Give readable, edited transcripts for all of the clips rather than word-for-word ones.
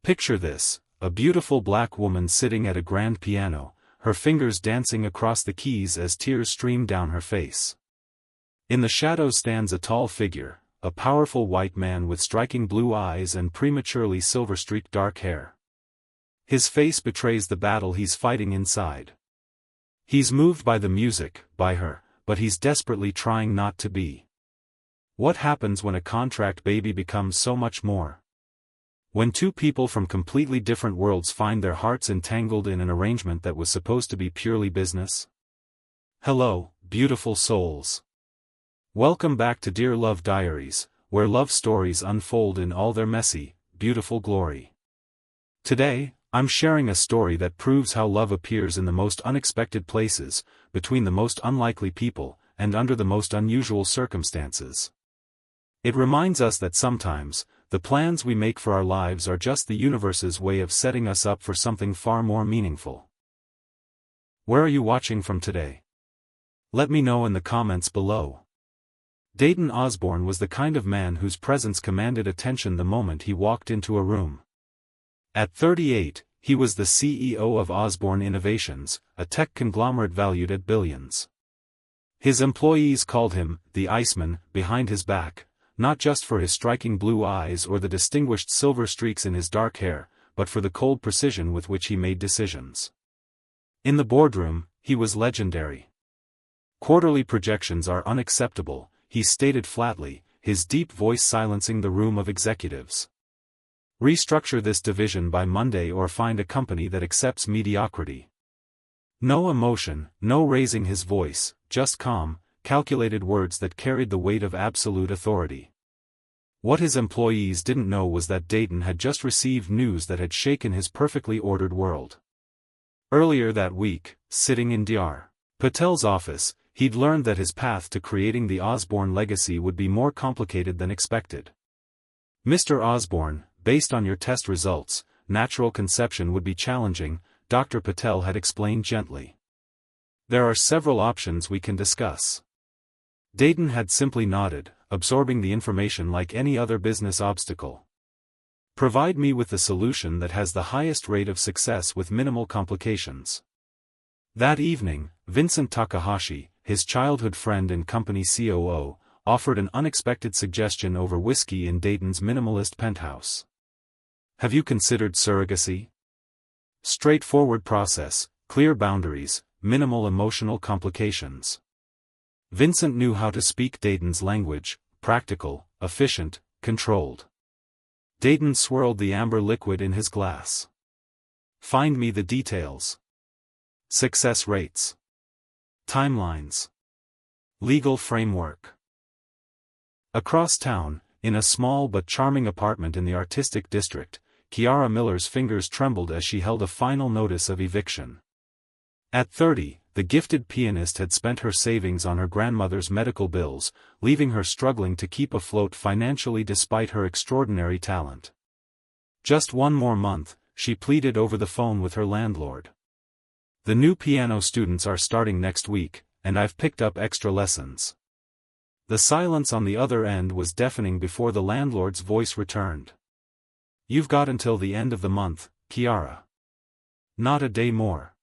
Picture this, a beautiful black woman sitting at a grand piano, her fingers dancing across the keys as tears stream down her face. In the shadows stands a tall figure, a powerful white man with striking blue eyes and prematurely silver-streaked dark hair. His face betrays the battle he's fighting inside. He's moved by the music, by her, but he's desperately trying not to be. What happens when a contract baby becomes so much more? When two people from completely different worlds find their hearts entangled in an arrangement that was supposed to be purely business? Hello, beautiful souls. Welcome back to Dear Love Diaries, where love stories unfold in all their messy, beautiful glory. Today, I'm sharing a story that proves how love appears in the most unexpected places, between the most unlikely people, and under the most unusual circumstances. It reminds us that sometimes, the plans we make for our lives are just the universe's way of setting us up for something far more meaningful. Where are you watching from today? Let me know in the comments below. Dayton Osborne was the kind of man whose presence commanded attention the moment he walked into a room. At 38, he was the CEO of Osborne Innovations, a tech conglomerate valued at billions. His employees called him the Iceman behind his back, not just for his striking blue eyes or the distinguished silver streaks in his dark hair, but for the cold precision with which he made decisions. In the boardroom, he was legendary. Quarterly projections are unacceptable, he stated flatly, his deep voice silencing the room of executives. Restructure this division by Monday or find a company that accepts mediocrity. No emotion, no raising his voice, just calm, calculated words that carried the weight of absolute authority. What his employees didn't know was that Dayton had just received news that had shaken his perfectly ordered world. Earlier that week, sitting in Dr. Patel's office, he'd learned that his path to creating the Osborne legacy would be more complicated than expected. Mr. Osborne, based on your test results, natural conception would be challenging, Dr. Patel had explained gently. There are several options we can discuss. Dayton had simply nodded, absorbing the information like any other business obstacle. Provide me with the solution that has the highest rate of success with minimal complications. That evening, Vincent Takahashi, his childhood friend and company COO, offered an unexpected suggestion over whiskey in Dayton's minimalist penthouse. Have you considered surrogacy? Straightforward process, clear boundaries, minimal emotional complications. Vincent knew how to speak Dayton's language, practical, efficient, controlled. Dayton swirled the amber liquid in his glass. Find me the details. Success rates. Timelines. Legal framework. Across town, in a small but charming apartment in the artistic district, Kiara Miller's fingers trembled as she held a final notice of eviction. At 30, the gifted pianist had spent her savings on her grandmother's medical bills, leaving her struggling to keep afloat financially despite her extraordinary talent. Just one more month, she pleaded over the phone with her landlord. The new piano students are starting next week, and I've picked up extra lessons. The silence on the other end was deafening before the landlord's voice returned. You've got until the end of the month, Kiara. Not a day more.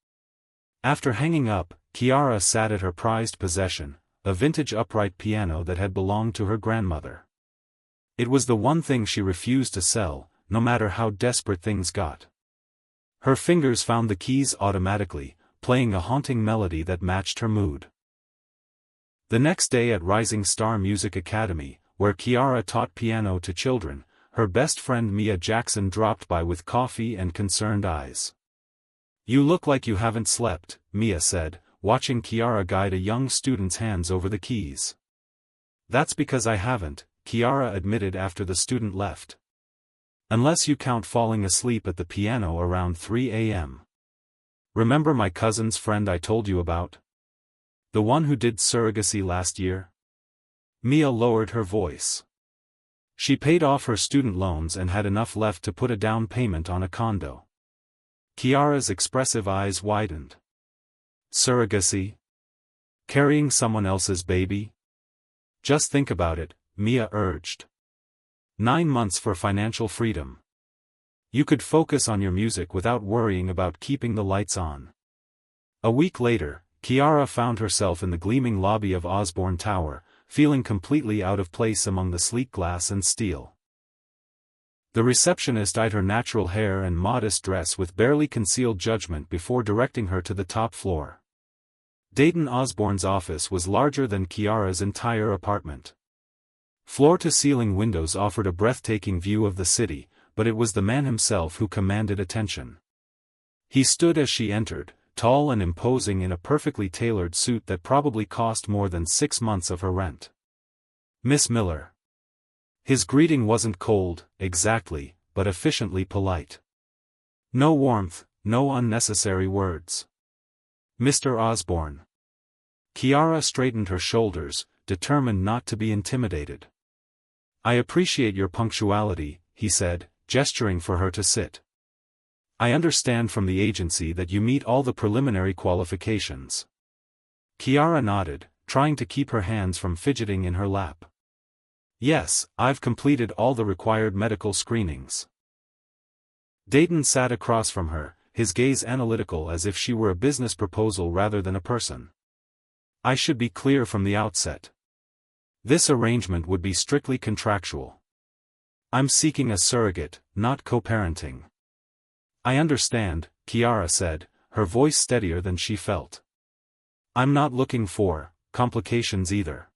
After hanging up, Kiara sat at her prized possession, a vintage upright piano that had belonged to her grandmother. It was the one thing she refused to sell, no matter how desperate things got. Her fingers found the keys automatically, playing a haunting melody that matched her mood. The next day at Rising Star Music Academy, where Kiara taught piano to children, her best friend Mia Jackson dropped by with coffee and concerned eyes. You look like you haven't slept, Mia said, watching Kiara guide a young student's hands over the keys. That's because I haven't, Kiara admitted after the student left. Unless you count falling asleep at the piano around 3 a.m. Remember my cousin's friend I told you about? The one who did surrogacy last year? Mia lowered her voice. She paid off her student loans and had enough left to put a down payment on a condo. Kiara's expressive eyes widened. Surrogacy? Carrying someone else's baby? Just think about it, Mia urged. 9 months for financial freedom. You could focus on your music without worrying about keeping the lights on. A week later, Kiara found herself in the gleaming lobby of Osborne Tower, feeling completely out of place among the sleek glass and steel. The receptionist eyed her natural hair and modest dress with barely concealed judgment before directing her to the top floor. Dayton Osborne's office was larger than Kiara's entire apartment. Floor-to-ceiling windows offered a breathtaking view of the city, but it was the man himself who commanded attention. He stood as she entered, tall and imposing in a perfectly tailored suit that probably cost more than 6 months of her rent. "Miss Miller." His greeting wasn't cold, exactly, but efficiently polite. No warmth, no unnecessary words. "Mr. Osborne." Kiara straightened her shoulders, determined not to be intimidated. "I appreciate your punctuality," he said, gesturing for her to sit. "I understand from the agency that you meet all the preliminary qualifications." Kiara nodded, trying to keep her hands from fidgeting in her lap. "Yes, I've completed all the required medical screenings." Dayton sat across from her, his gaze analytical as if she were a business proposal rather than a person. "I should be clear from the outset. This arrangement would be strictly contractual. I'm seeking a surrogate, not co-parenting." "I understand," Kiara said, her voice steadier than she felt. "I'm not looking for complications either.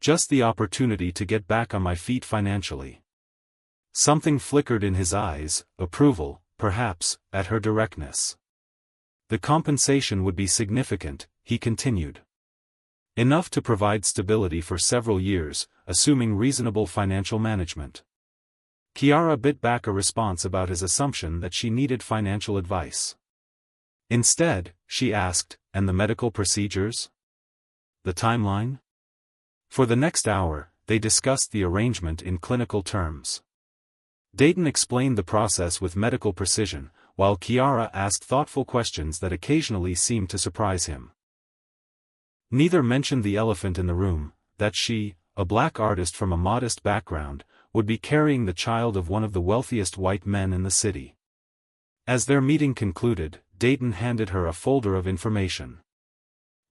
Just the opportunity to get back on my feet financially." Something flickered in his eyes, approval, perhaps, at her directness. "The compensation would be significant," he continued. "Enough to provide stability for several years, assuming reasonable financial management." Kiara bit back a response about his assumption that she needed financial advice. Instead, she asked, "And the medical procedures? The timeline?" For the next hour, they discussed the arrangement in clinical terms. Dayton explained the process with medical precision, while Kiara asked thoughtful questions that occasionally seemed to surprise him. Neither mentioned the elephant in the room, that she, a black artist from a modest background, would be carrying the child of one of the wealthiest white men in the city. As their meeting concluded, Dayton handed her a folder of information.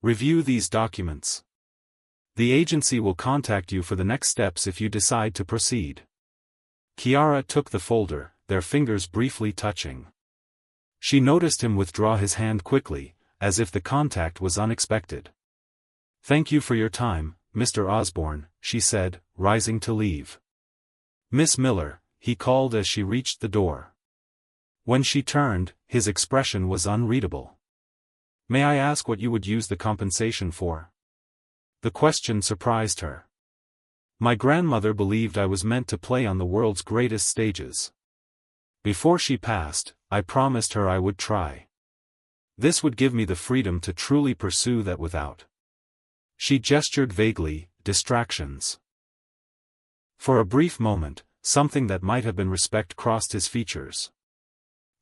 "Review these documents. The agency will contact you for the next steps if you decide to proceed." Kiara took the folder, their fingers briefly touching. She noticed him withdraw his hand quickly, as if the contact was unexpected. "Thank you for your time, Mr. Osborne," she said, rising to leave. "Miss Miller," he called as she reached the door. When she turned, his expression was unreadable. "May I ask what you would use the compensation for?" The question surprised her. "My grandmother believed I was meant to play on the world's greatest stages. Before she passed, I promised her I would try. This would give me the freedom to truly pursue that without." She gestured vaguely, "distractions." For a brief moment, something that might have been respect crossed his features.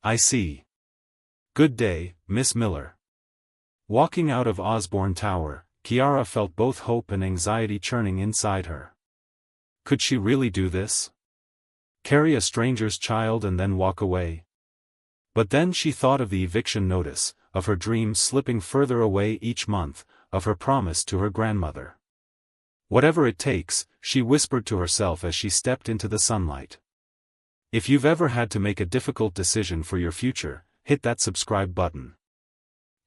"I see. Good day, Miss Miller." Walking out of Osborne Tower, Kiara felt both hope and anxiety churning inside her. Could she really do this? Carry a stranger's child and then walk away? But then she thought of the eviction notice, of her dreams slipping further away each month, of her promise to her grandmother. "Whatever it takes," she whispered to herself as she stepped into the sunlight. If you've ever had to make a difficult decision for your future, hit that subscribe button.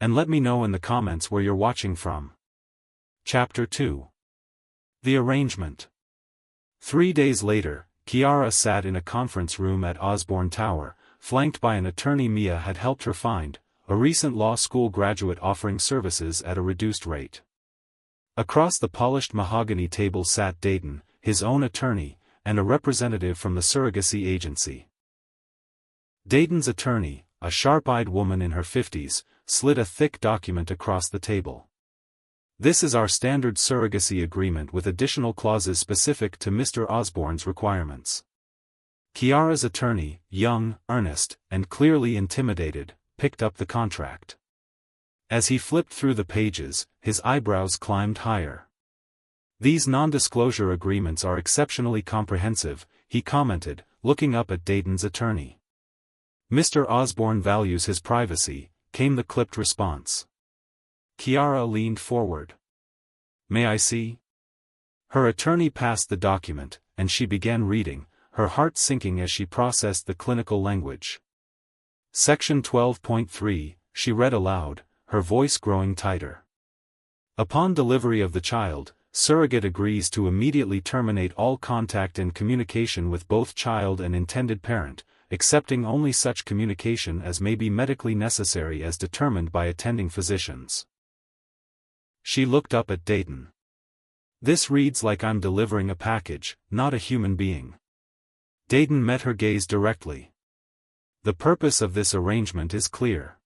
And let me know in the comments where you're watching from. Chapter 2. The Arrangement. 3 days later, Kiara sat in a conference room at Osborne Tower, flanked by an attorney Mia had helped her find, a recent law school graduate offering services at a reduced rate. Across the polished mahogany table sat Dayton, his own attorney, and a representative from the surrogacy agency. Dayton's attorney, a sharp-eyed woman in her 50s, slid a thick document across the table. "This is our standard surrogacy agreement with additional clauses specific to Mr. Osborne's requirements." Kiara's attorney, young, earnest, and clearly intimidated, picked up the contract. As he flipped through the pages, his eyebrows climbed higher. "These non-disclosure agreements are exceptionally comprehensive," he commented, looking up at Dayton's attorney. Mr. Osborne values his privacy, came the clipped response. Kiara leaned forward. May I see? Her attorney passed the document, and she began reading, her heart sinking as she processed the clinical language. Section 12.3, she read aloud, her voice growing tighter. Upon delivery of the child, surrogate agrees to immediately terminate all contact and communication with both child and intended parent, accepting only such communication as may be medically necessary as determined by attending physicians. She looked up at Dayton. This reads like I'm delivering a package, not a human being. Dayton met her gaze directly. The purpose of this arrangement is clear.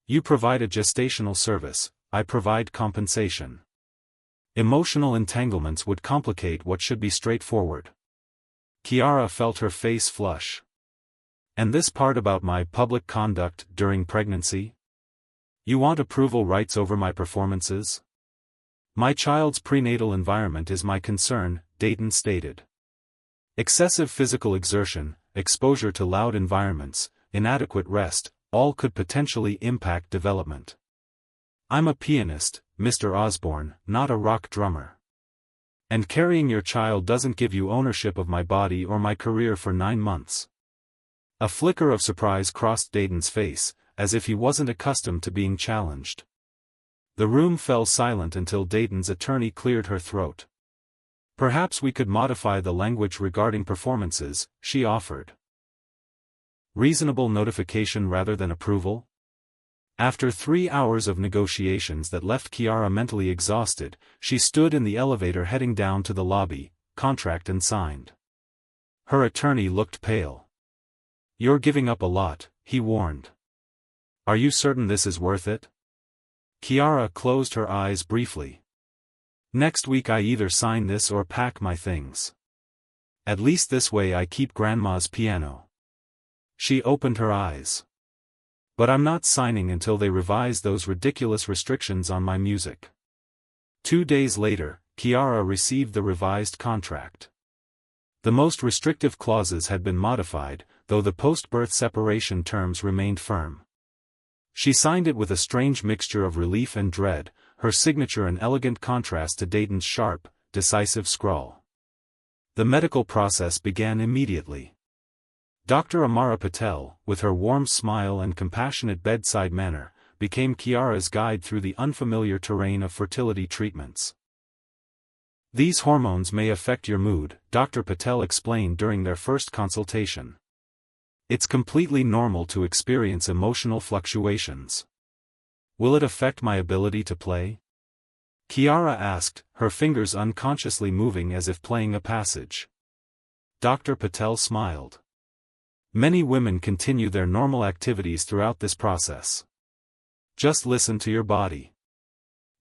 You provide a gestational service, I provide compensation. Emotional entanglements would complicate what should be straightforward. Kiara felt her face flush. And this part about my public conduct during pregnancy? You want approval rights over my performances? My child's prenatal environment is my concern, Dayton stated. Excessive physical exertion, exposure to loud environments, inadequate rest, all could potentially impact development. I'm a pianist, Mr. Osborne, not a rock drummer. And carrying your child doesn't give you ownership of my body or my career for 9 months. A flicker of surprise crossed Dayton's face, as if he wasn't accustomed to being challenged. The room fell silent until Dayton's attorney cleared her throat. Perhaps we could modify the language regarding performances, she offered. Reasonable notification rather than approval? After 3 hours of negotiations that left Kiara mentally exhausted, she stood in the elevator heading down to the lobby, contract and signed. Her attorney looked pale. You're giving up a lot, he warned. Are you certain this is worth it? Kiara closed her eyes briefly. Next week I either sign this or pack my things. At least this way I keep Grandma's piano. She opened her eyes. But I'm not signing until they revise those ridiculous restrictions on my music. 2 days later, Kiara received the revised contract. The most restrictive clauses had been modified, though the post-birth separation terms remained firm. She signed it with a strange mixture of relief and dread, her signature an elegant contrast to Dayton's sharp, decisive scrawl. The medical process began immediately. Dr. Amara Patel, with her warm smile and compassionate bedside manner, became Kiara's guide through the unfamiliar terrain of fertility treatments. These hormones may affect your mood, Dr. Patel explained during their first consultation. It's completely normal to experience emotional fluctuations. Will it affect my ability to play? Kiara asked, her fingers unconsciously moving as if playing a passage. Dr. Patel smiled. Many women continue their normal activities throughout this process. Just listen to your body.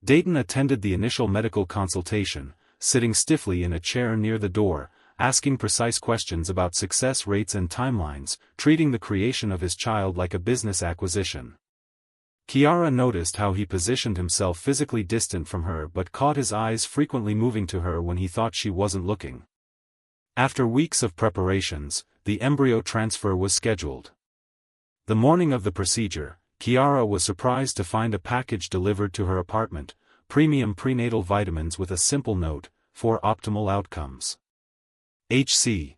Dayton attended the initial medical consultation, sitting stiffly in a chair near the door, asking precise questions about success rates and timelines, treating the creation of his child like a business acquisition. Kiara noticed how he positioned himself physically distant from her but caught his eyes frequently moving to her when he thought she wasn't looking. After weeks of preparations, the embryo transfer was scheduled. The morning of the procedure, Kiara was surprised to find a package delivered to her apartment, premium prenatal vitamins with a simple note, for optimal outcomes. H.C.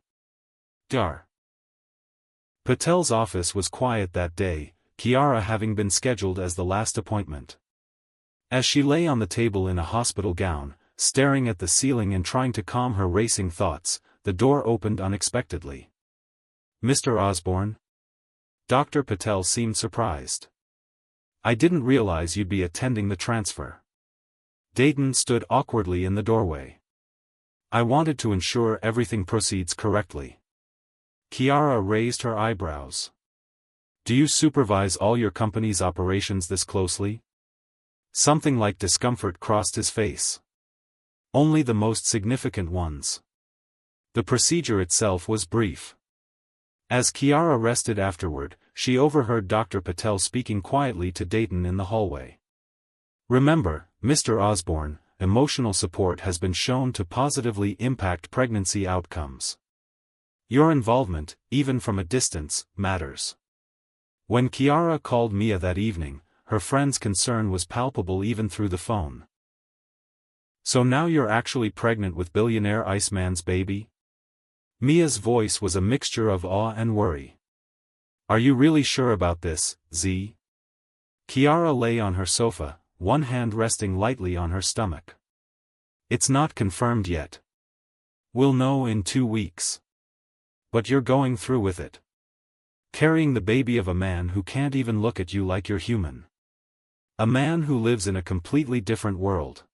Dar. Patel's office was quiet that day, Kiara having been scheduled as the last appointment. As she lay on the table in a hospital gown, staring at the ceiling and trying to calm her racing thoughts, the door opened unexpectedly. Mr. Osborne? Dr. Patel seemed surprised. I didn't realize you'd be attending the transfer. Dayton stood awkwardly in the doorway. I wanted to ensure everything proceeds correctly. Kiara raised her eyebrows. Do you supervise all your company's operations this closely? Something like discomfort crossed his face. Only the most significant ones. The procedure itself was brief. As Kiara rested afterward, she overheard Dr. Patel speaking quietly to Dayton in the hallway. Remember, Mr. Osborne, emotional support has been shown to positively impact pregnancy outcomes. Your involvement, even from a distance, matters. When Chiara called Mia that evening, her friend's concern was palpable even through the phone. "So now you're actually pregnant with Billionaire Iceman's baby?" Mia's voice was a mixture of awe and worry. "Are you really sure about this, Z?" Chiara lay on her sofa, one hand resting lightly on her stomach. "It's not confirmed yet. We'll know in 2 weeks. But you're going through with it. Carrying the baby of a man who can't even look at you like you're human. A man who lives in a completely different world."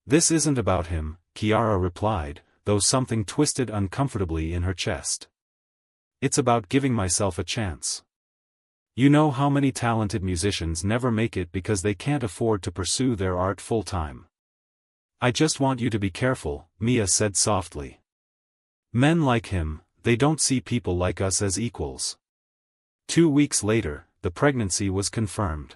"This isn't about him," Chiara replied, though something twisted uncomfortably in her chest. "It's about giving myself a chance. You know how many talented musicians never make it because they can't afford to pursue their art full-time. I just want you to be careful," Mia said softly. "Men like him, they don't see people like us as equals." 2 weeks later, the pregnancy was confirmed.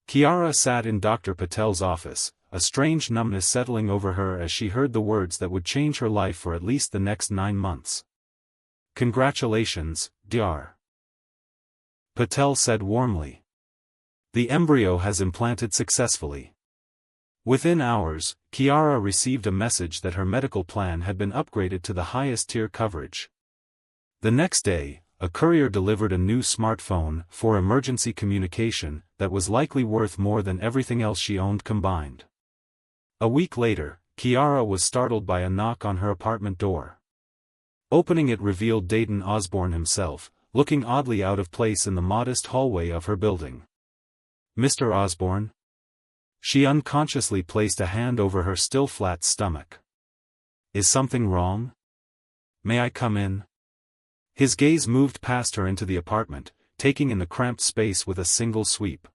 Chiara sat in Dr. Patel's office, a strange numbness settling over her as she heard the words that would change her life for at least the next 9 months. "Congratulations, Dr. Patel said warmly. "The embryo has implanted successfully." Within hours, Chiara received a message that her medical plan had been upgraded to the highest tier coverage. The next day, a courier delivered a new smartphone for emergency communication that was likely worth more than everything else she owned combined. A week later, Chiara was startled by a knock on her apartment door. Opening it revealed Dayton Osborne himself, looking oddly out of place in the modest hallway of her building. "Mr. Osborne?" She unconsciously placed a hand over her still flat stomach. "Is something wrong? May I come in?" His gaze moved past her into the apartment, taking in the cramped space with a single sweep.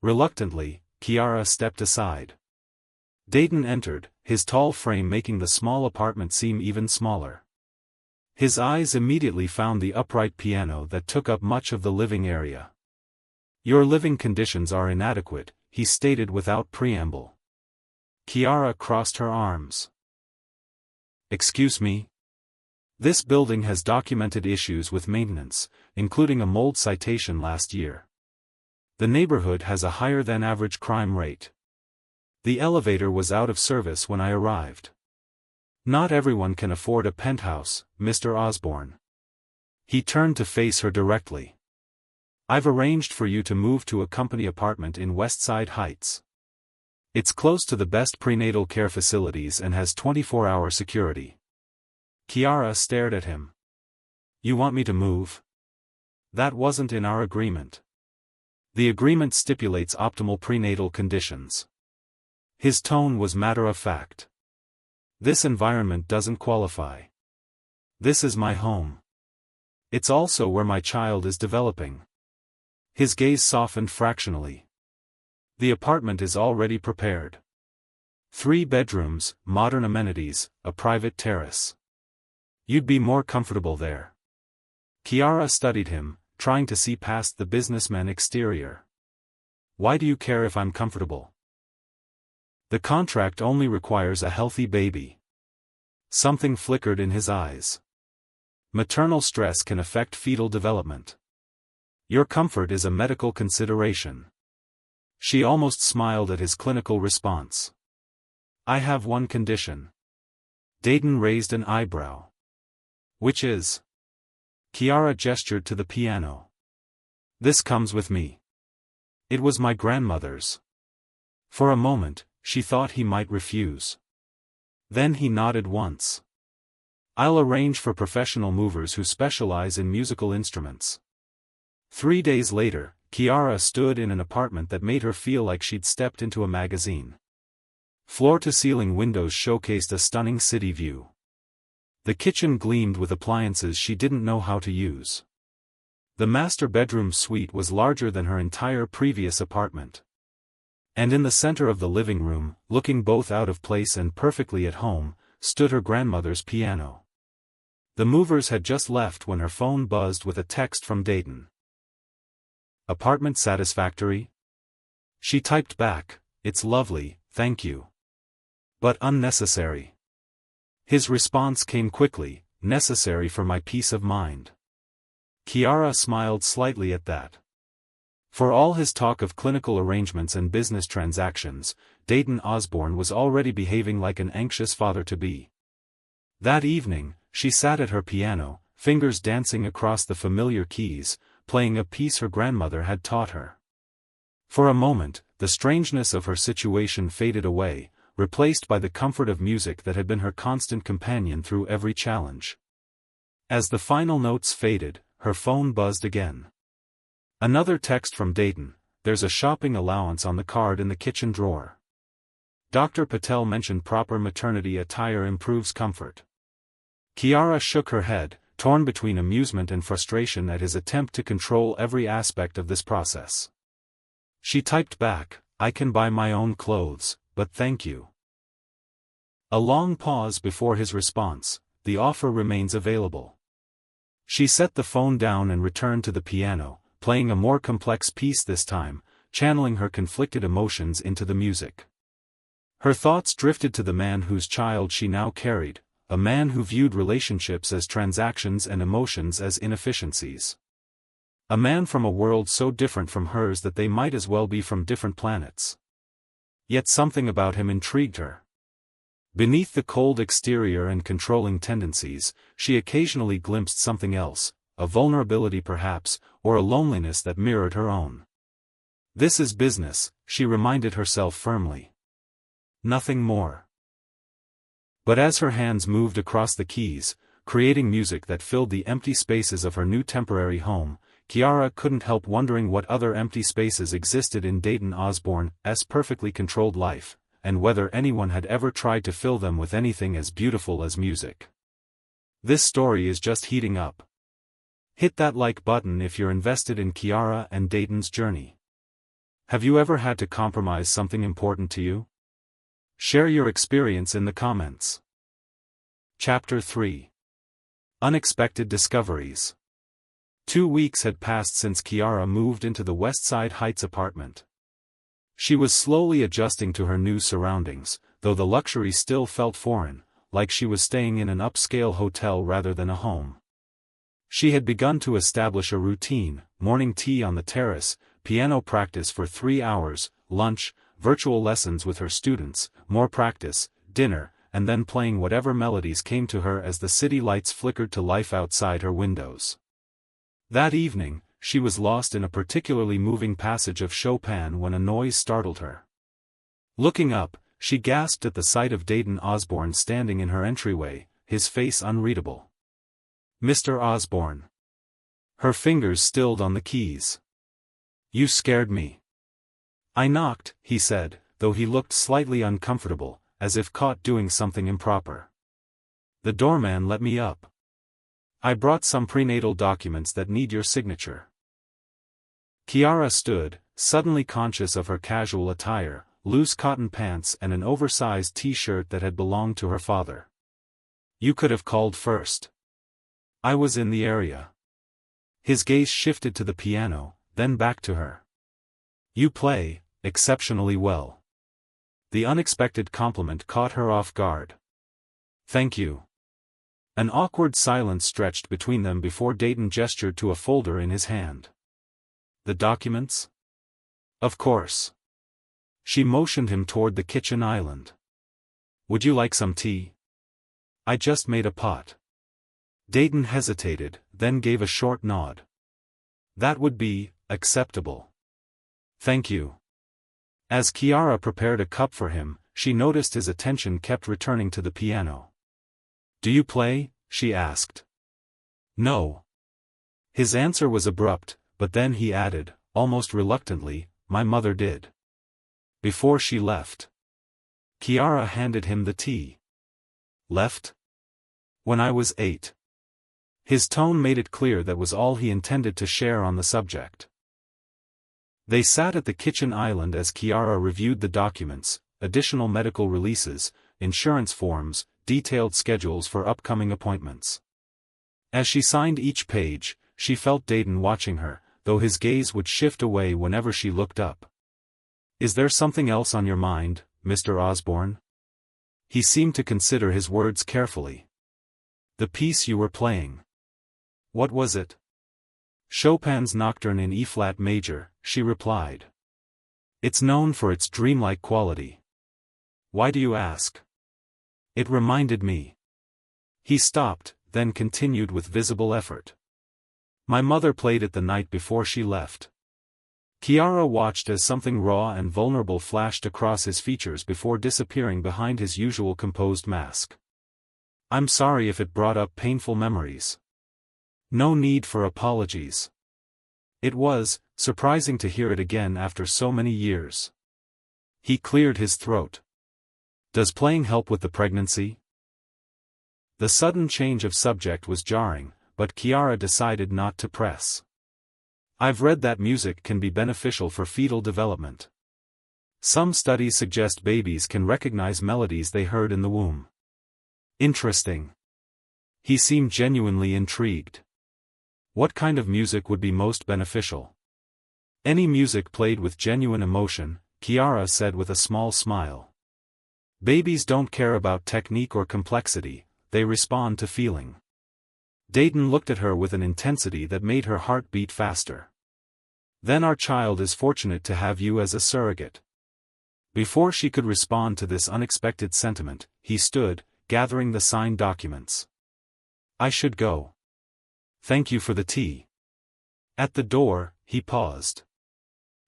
Reluctantly, Chiara stepped aside. Dayton entered, his tall frame making the small apartment seem even smaller. His eyes immediately found the upright piano that took up much of the living area. "Your living conditions are inadequate," he stated without preamble. Chiara crossed her arms. "Excuse me? This building has documented issues with maintenance, including a mold citation last year. The neighborhood has a higher than average crime rate. The elevator was out of service when I arrived. Not everyone can afford a penthouse, Mr. Osborne." He turned to face her directly. "I've arranged for you to move to a company apartment in Westside Heights. It's close to the best prenatal care facilities and has 24-hour security." Chiara stared at him. "You want me to move? That wasn't in our agreement. The agreement stipulates optimal prenatal conditions." His tone was matter-of-fact. "This environment doesn't qualify. This is my home. It's also where my child is developing." His gaze softened fractionally. "The apartment is already prepared. 3 bedrooms, modern amenities, a private terrace. You'd be more comfortable there." Chiara studied him, trying to see past the businessman exterior. "Why do you care if I'm comfortable? The contract only requires a healthy baby." Something flickered in his eyes. "Maternal stress can affect fetal development. Your comfort is a medical consideration." She almost smiled at his clinical response. "I have one condition." Dayton raised an eyebrow. "Which is?" Chiara gestured to the piano. "This comes with me. It was my grandmother's." For a moment, she thought he might refuse. Then he nodded once. "I'll arrange for professional movers who specialize in musical instruments." 3 days later, Chiara stood in an apartment that made her feel like she'd stepped into a magazine. Floor-to-ceiling windows showcased a stunning city view. The kitchen gleamed with appliances she didn't know how to use. The master bedroom suite was larger than her entire previous apartment. And in the center of the living room, looking both out of place and perfectly at home, stood her grandmother's piano. The movers had just left when her phone buzzed with a text from Dayton. "Apartment satisfactory?" She typed back, "It's lovely, thank you. But unnecessary." His response came quickly, "Necessary for my peace of mind." Kiara smiled slightly at that. For all his talk of clinical arrangements and business transactions, Dayton Osborne was already behaving like an anxious father-to-be. That evening, she sat at her piano, fingers dancing across the familiar keys, playing a piece her grandmother had taught her. For a moment, the strangeness of her situation faded away, replaced by the comfort of music that had been her constant companion through every challenge. As the final notes faded, her phone buzzed again. Another text from Dayton: "There's a shopping allowance on the card in the kitchen drawer. Dr. Patel mentioned proper maternity attire improves comfort." Kiara shook her head, torn between amusement and frustration at his attempt to control every aspect of this process. She typed back, "I can buy my own clothes, but thank you." A long pause before his response: "The offer remains available." She set the phone down and returned to the piano, playing a more complex piece this time, channeling her conflicted emotions into the music. Her thoughts drifted to the man whose child she now carried, a man who viewed relationships as transactions and emotions as inefficiencies. A man from a world so different from hers that they might as well be from different planets. Yet something about him intrigued her. Beneath the cold exterior and controlling tendencies, she occasionally glimpsed something else, a vulnerability perhaps, or a loneliness that mirrored her own. This is business, she reminded herself firmly. Nothing more. But as her hands moved across the keys, creating music that filled the empty spaces of her new temporary home, Kiara couldn't help wondering what other empty spaces existed in Dayton Osborne's perfectly controlled life, and whether anyone had ever tried to fill them with anything as beautiful as music. This story is just heating up. Hit that like button if you're invested in Kiara and Dayton's journey. Have you ever had to compromise something important to you? Share your experience in the comments. Chapter 3. Unexpected Discoveries. 2 weeks had passed since Kiara moved into the Westside Heights apartment. She was slowly adjusting to her new surroundings, though the luxury still felt foreign, like she was staying in an upscale hotel rather than a home. She had begun to establish a routine: morning tea on the terrace, piano practice for 3 hours, lunch, virtual lessons with her students, more practice, dinner, and then playing whatever melodies came to her as the city lights flickered to life outside her windows. That evening, she was lost in a particularly moving passage of Chopin when a noise startled her. Looking up, she gasped at the sight of Dayton Osborne standing in her entryway, his face unreadable. "Mr. Osborne." Her fingers stilled on the keys. "You scared me." "I knocked," he said, though he looked slightly uncomfortable, as if caught doing something improper. "The doorman let me up. I brought some prenatal documents that need your signature." Kiara stood, suddenly conscious of her casual attire, loose cotton pants and an oversized t-shirt that had belonged to her father. "You could have called first. I was in the area." His gaze shifted to the piano, then back to her. "You play exceptionally well." The unexpected compliment caught her off guard. "Thank you." An awkward silence stretched between them before Dayton gestured to a folder in his hand. "The documents?" "Of course." She motioned him toward the kitchen island. "Would you like some tea?" "I just made a pot." Dayton hesitated, then gave a short nod. "That would be acceptable. Thank you." As Kiara prepared a cup for him, she noticed his attention kept returning to the piano. "Do you play?" she asked. "No." His answer was abrupt, but then he added, almost reluctantly, "My mother did. Before she left." Kiara handed him the tea. "Left?" "When I was 8. His tone made it clear that was all he intended to share on the subject. They sat at the kitchen island as Kiara reviewed the documents, additional medical releases, insurance forms, detailed schedules for upcoming appointments. As she signed each page, she felt Dayton watching her, though his gaze would shift away whenever she looked up. "Is there something else on your mind, Mr. Osborne?" He seemed to consider his words carefully. "The piece you were playing. What was it?" Chopin's Nocturne in E-flat major, she replied. It's known for its dreamlike quality. Why do you ask? It reminded me. He stopped, then continued with visible effort. My mother played it the night before she left. Chiara watched as something raw and vulnerable flashed across his features before disappearing behind his usual composed mask. I'm sorry if it brought up painful memories. No need for apologies. It was surprising to hear it again after so many years. He cleared his throat. Does playing help with the pregnancy? The sudden change of subject was jarring, but Chiara decided not to press. I've read that music can be beneficial for fetal development. Some studies suggest babies can recognize melodies they heard in the womb. Interesting. He seemed genuinely intrigued. What kind of music would be most beneficial? Any music played with genuine emotion, Chiara said with a small smile. Babies don't care about technique or complexity, they respond to feeling. Dayton looked at her with an intensity that made her heart beat faster. Then our child is fortunate to have you as a surrogate. Before she could respond to this unexpected sentiment, he stood, gathering the signed documents. I should go. Thank you for the tea. At the door, he paused.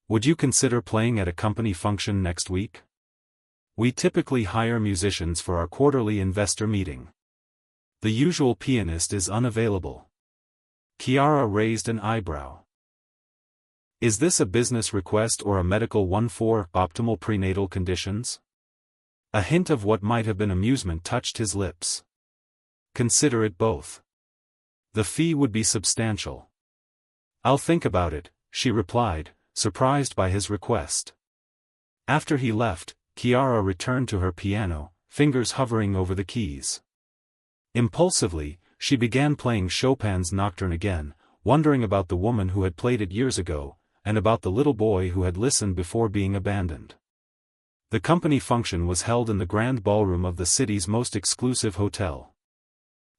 Would you consider playing at a company function next week? We typically hire musicians for our quarterly investor meeting. The usual pianist is unavailable. Chiara raised an eyebrow. Is this a business request or a medical one for optimal prenatal conditions? A hint of what might have been amusement touched his lips. Consider it both. The fee would be substantial. I'll think about it, she replied, surprised by his request. After he left, Chiara returned to her piano, fingers hovering over the keys. Impulsively, she began playing Chopin's Nocturne again, wondering about the woman who had played it years ago, and about the little boy who had listened before being abandoned. The company function was held in the grand ballroom of the city's most exclusive hotel.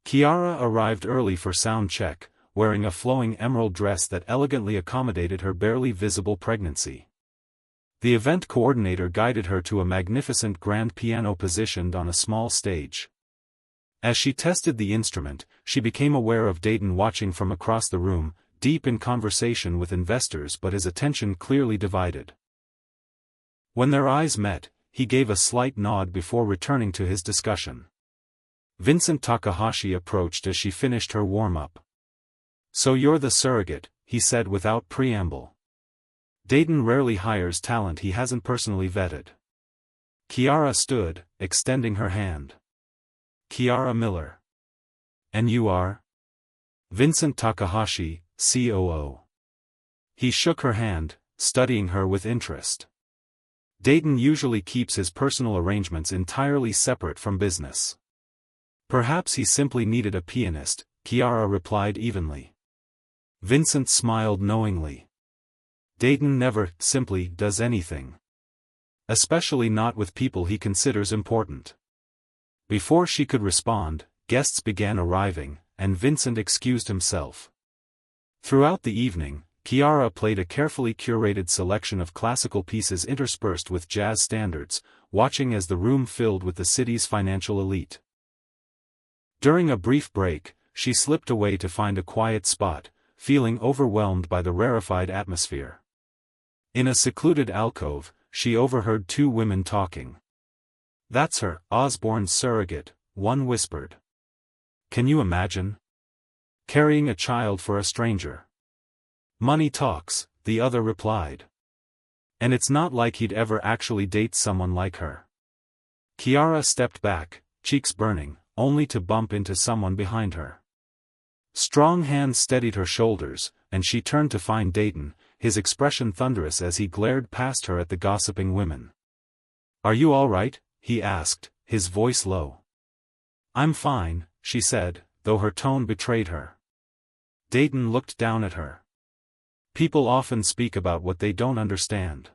Chiara arrived early for sound check, wearing a flowing emerald dress that elegantly accommodated her barely visible pregnancy. The event coordinator guided her to a magnificent grand piano positioned on a small stage. As she tested the instrument, she became aware of Dayton watching from across the room, deep in conversation with investors but his attention clearly divided. When their eyes met, he gave a slight nod before returning to his discussion. Vincent Takahashi approached as she finished her warm-up. So you're the surrogate, he said without preamble. Dayton rarely hires talent he hasn't personally vetted. Chiara stood, extending her hand. Chiara Miller. And you are? Vincent Takahashi, COO. He shook her hand, studying her with interest. Dayton usually keeps his personal arrangements entirely separate from business. Perhaps he simply needed a pianist, Chiara replied evenly. Vincent smiled knowingly. Dayton never simply does anything. Especially not with people he considers important. Before she could respond, guests began arriving, and Vincent excused himself. Throughout the evening, Chiara played a carefully curated selection of classical pieces interspersed with jazz standards, watching as the room filled with the city's financial elite. During a brief break, she slipped away to find a quiet spot, feeling overwhelmed by the rarefied atmosphere. In a secluded alcove, she overheard two women talking. That's her, Osborne's surrogate, one whispered. Can you imagine? Carrying a child for a stranger. Money talks, the other replied. And it's not like he'd ever actually date someone like her. Chiara stepped back, cheeks burning, only to bump into someone behind her. Strong hands steadied her shoulders, and she turned to find Dayton, his expression thunderous as he glared past her at the gossiping women. Are you all right? He asked, his voice low. I'm fine, she said, though her tone betrayed her. Dayton looked down at her. People often speak about what they don't understand.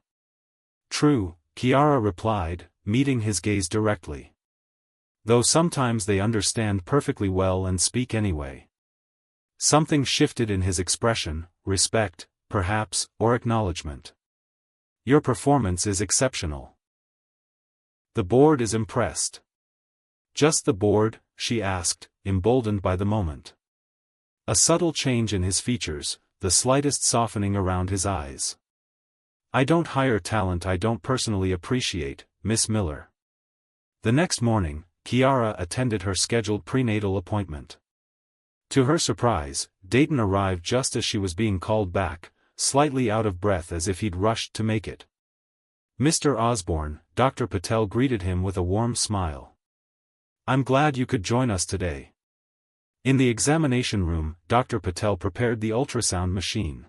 True, Chiara replied, meeting his gaze directly. Though sometimes they understand perfectly well and speak anyway. Something shifted in his expression, respect, perhaps, or acknowledgement. Your performance is exceptional. The board is impressed. Just the board? She asked, emboldened by the moment. A subtle change in his features, the slightest softening around his eyes. I don't hire talent I don't personally appreciate, Miss Miller. The next morning, Kiara attended her scheduled prenatal appointment. To her surprise, Dayton arrived just as she was being called back, slightly out of breath as if he'd rushed to make it. Mr. Osborne, Dr. Patel greeted him with a warm smile. I'm glad you could join us today. In the examination room, Dr. Patel prepared the ultrasound machine.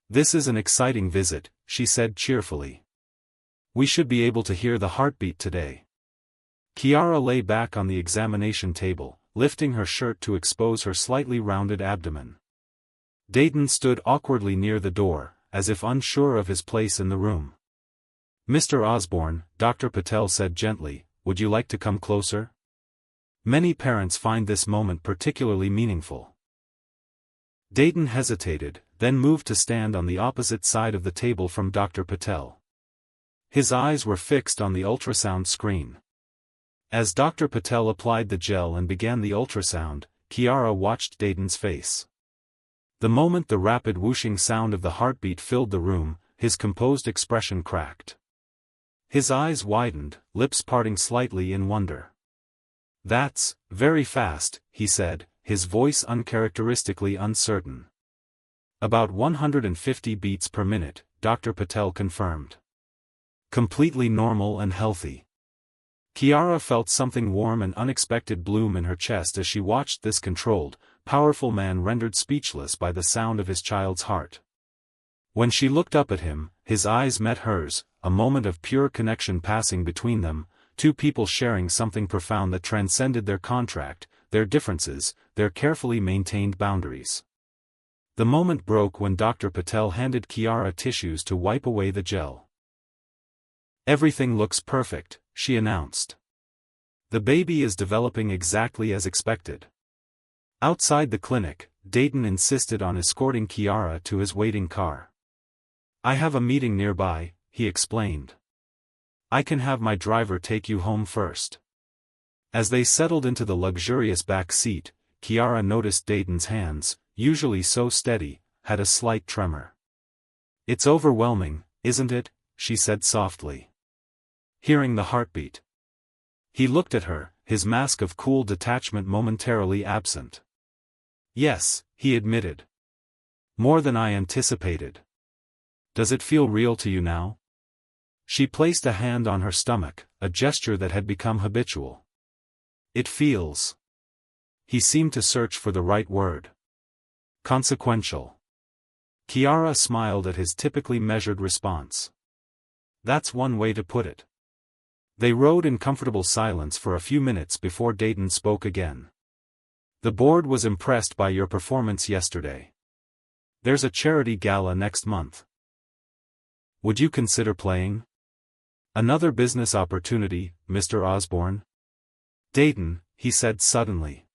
This is an exciting visit, she said cheerfully. We should be able to hear the heartbeat today. Kiara lay back on the examination table, lifting her shirt to expose her slightly rounded abdomen. Dayton stood awkwardly near the door, as if unsure of his place in the room. Mr. Osborne, Dr. Patel said gently, would you like to come closer? Many parents find this moment particularly meaningful. Dayton hesitated, then moved to stand on the opposite side of the table from Dr. Patel. His eyes were fixed on the ultrasound screen. As Dr. Patel applied the gel and began the ultrasound, Kiara watched Dayton's face. The moment the rapid whooshing sound of the heartbeat filled the room, his composed expression cracked. His eyes widened, lips parting slightly in wonder. That's very fast, he said, his voice uncharacteristically uncertain. About 150 beats per minute, Dr. Patel confirmed. Completely normal and healthy. Kiara felt something warm and unexpected bloom in her chest as she watched this controlled, powerful man rendered speechless by the sound of his child's heart. When she looked up at him, his eyes met hers, a moment of pure connection passing between them, two people sharing something profound that transcended their contract, their differences, their carefully maintained boundaries. The moment broke when Dr. Patel handed Kiara tissues to wipe away the gel. Everything looks perfect, she announced. The baby is developing exactly as expected. Outside the clinic, Dayton insisted on escorting Kiara to his waiting car. I have a meeting nearby, he explained. I can have my driver take you home first. As they settled into the luxurious back seat, Kiara noticed Dayton's hands, usually so steady, had a slight tremor. It's overwhelming, isn't it? She said softly. Hearing the heartbeat. He looked at her, his mask of cool detachment momentarily absent. Yes, he admitted. More than I anticipated. Does it feel real to you now? She placed a hand on her stomach, a gesture that had become habitual. It feels. He seemed to search for the right word. Consequential. Kiara smiled at his typically measured response. That's one way to put it. They rode in comfortable silence for a few minutes before Dayton spoke again. The board was impressed by your performance yesterday. There's a charity gala next month. Would you consider playing? Another business opportunity, Mr. Osborne? Dayton, he said suddenly.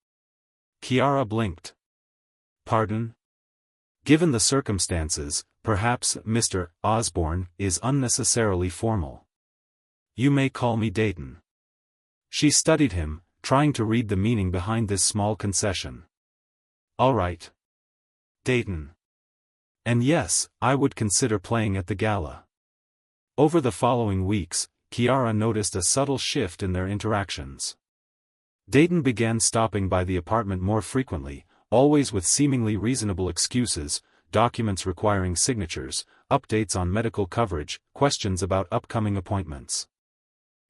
Kiara blinked. Pardon? Given the circumstances, perhaps Mr. Osborne is unnecessarily formal. You may call me Dayton. She studied him, trying to read the meaning behind this small concession. All right. Dayton. And yes, I would consider playing at the gala. Over the following weeks, Kiara noticed a subtle shift in their interactions. Dayton began stopping by the apartment more frequently, always with seemingly reasonable excuses, documents requiring signatures, updates on medical coverage, questions about upcoming appointments.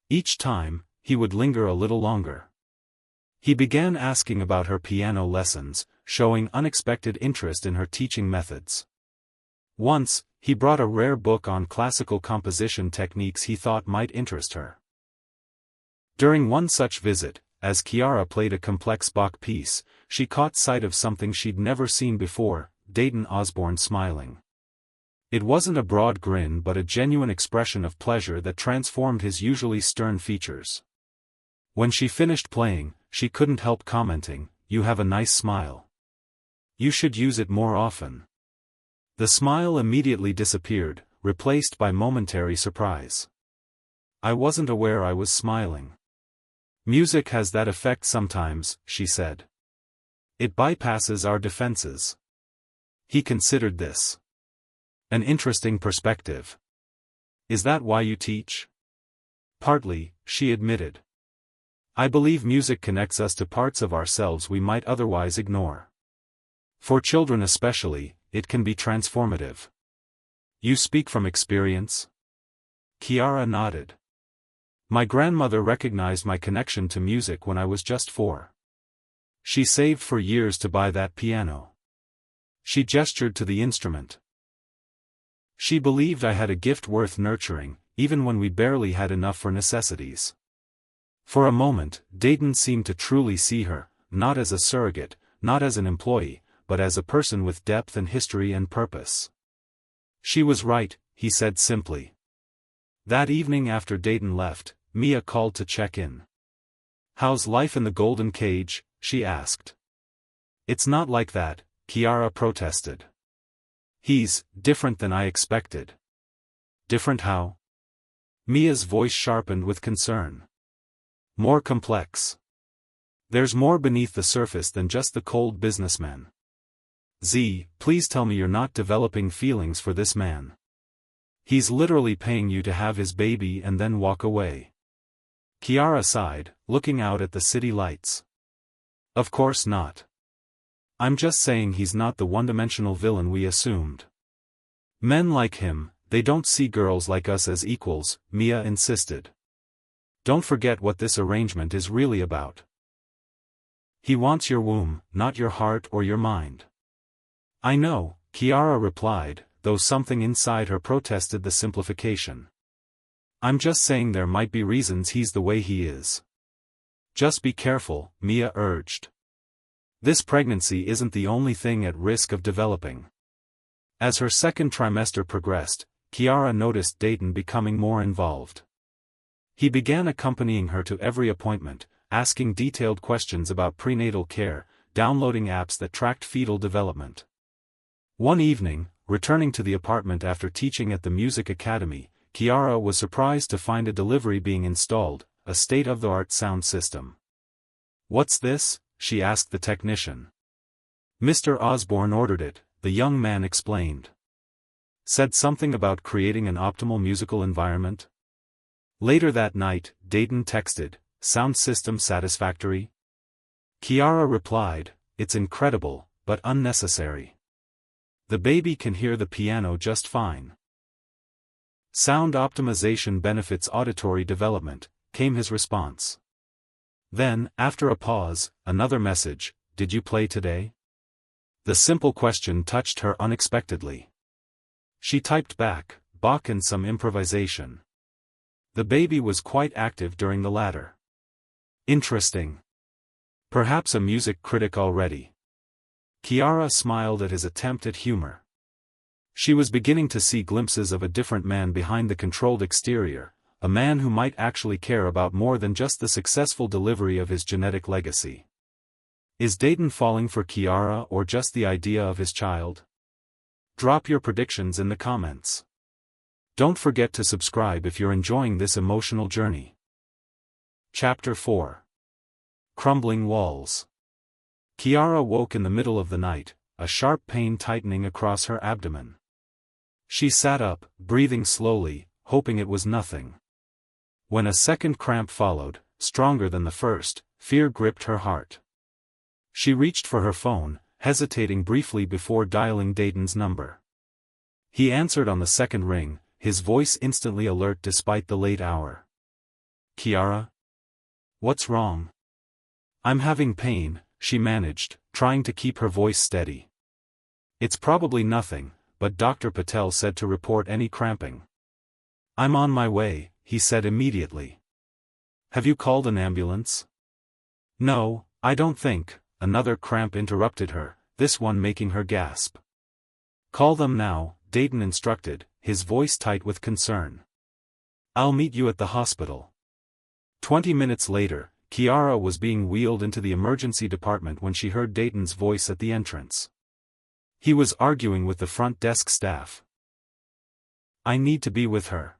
Each time, he would linger a little longer. He began asking about her piano lessons, showing unexpected interest in her teaching methods. Once, he brought a rare book on classical composition techniques he thought might interest her. During one such visit, as Kiara played a complex Bach piece, she caught sight of something she'd never seen before, Dayton Osborne smiling. It wasn't a broad grin but a genuine expression of pleasure that transformed his usually stern features. When she finished playing, she couldn't help commenting, "You have a nice smile. You should use it more often." The smile immediately disappeared, replaced by momentary surprise. I wasn't aware I was smiling. Music has that effect sometimes, she said. It bypasses our defenses. He considered this an interesting perspective. Is that why you teach? Partly, she admitted. I believe music connects us to parts of ourselves we might otherwise ignore. For children especially, it can be transformative. You speak from experience? Kiara nodded. My grandmother recognized my connection to music when I was just 4. She saved for years to buy that piano. She gestured to the instrument. She believed I had a gift worth nurturing, even when we barely had enough for necessities. For a moment, Dayton seemed to truly see her, not as a surrogate, not as an employee, but as a person with depth and history and purpose. She was right, he said simply. That evening after Dayton left, Mia called to check in. How's life in the golden cage? She asked. It's not like that, Kiara protested. He's different than I expected. Different how? Mia's voice sharpened with concern. More complex. There's more beneath the surface than just the cold businessman. Please tell me you're not developing feelings for this man. He's literally paying you to have his baby and then walk away. Kiara sighed, looking out at the city lights. Of course not. I'm just saying he's not the one-dimensional villain we assumed. Men like him, they don't see girls like us as equals, Mia insisted. Don't forget what this arrangement is really about. He wants your womb, not your heart or your mind. I know, Kiara replied, though something inside her protested the simplification. I'm just saying there might be reasons he's the way he is. Just be careful, Mia urged. This pregnancy isn't the only thing at risk of developing. As her second trimester progressed, Kiara noticed Dayton becoming more involved. He began accompanying her to every appointment, asking detailed questions about prenatal care, downloading apps that tracked fetal development. One evening, returning to the apartment after teaching at the music academy, Kiara was surprised to find a delivery being installed, a state-of-the-art sound system. What's this? She asked the technician. Mr. Osborne ordered it, the young man explained. Said something about creating an optimal musical environment? Later that night, Dayton texted, sound system satisfactory? Kiara replied, it's incredible, but unnecessary. The baby can hear the piano just fine. Sound optimization benefits auditory development, came his response. Then, after a pause, another message, did you play today? The simple question touched her unexpectedly. She typed back, Bach and some improvisation. The baby was quite active during the latter. Interesting. Perhaps a music critic already. Kiara smiled at his attempt at humor. She was beginning to see glimpses of a different man behind the controlled exterior, a man who might actually care about more than just the successful delivery of his genetic legacy. Is Dayton falling for Kiara or just the idea of his child? Drop your predictions in the comments. Don't forget to subscribe if you're enjoying this emotional journey. Chapter 4. Crumbling Walls. Kiara woke in the middle of the night, a sharp pain tightening across her abdomen. She sat up, breathing slowly, hoping it was nothing. When a second cramp followed, stronger than the first, fear gripped her heart. She reached for her phone, hesitating briefly before dialing Dayton's number. He answered on the second ring, his voice instantly alert despite the late hour. Kiara? What's wrong? I'm having pain, she managed, trying to keep her voice steady. It's probably nothing, but Dr. Patel said to report any cramping. I'm on my way, he said immediately. Have you called an ambulance? No, I don't think. Another cramp interrupted her, this one making her gasp. Call them now, Dayton instructed, his voice tight with concern. I'll meet you at the hospital. 20 minutes later, Kiara was being wheeled into the emergency department when she heard Dayton's voice at the entrance. He was arguing with the front desk staff. I need to be with her.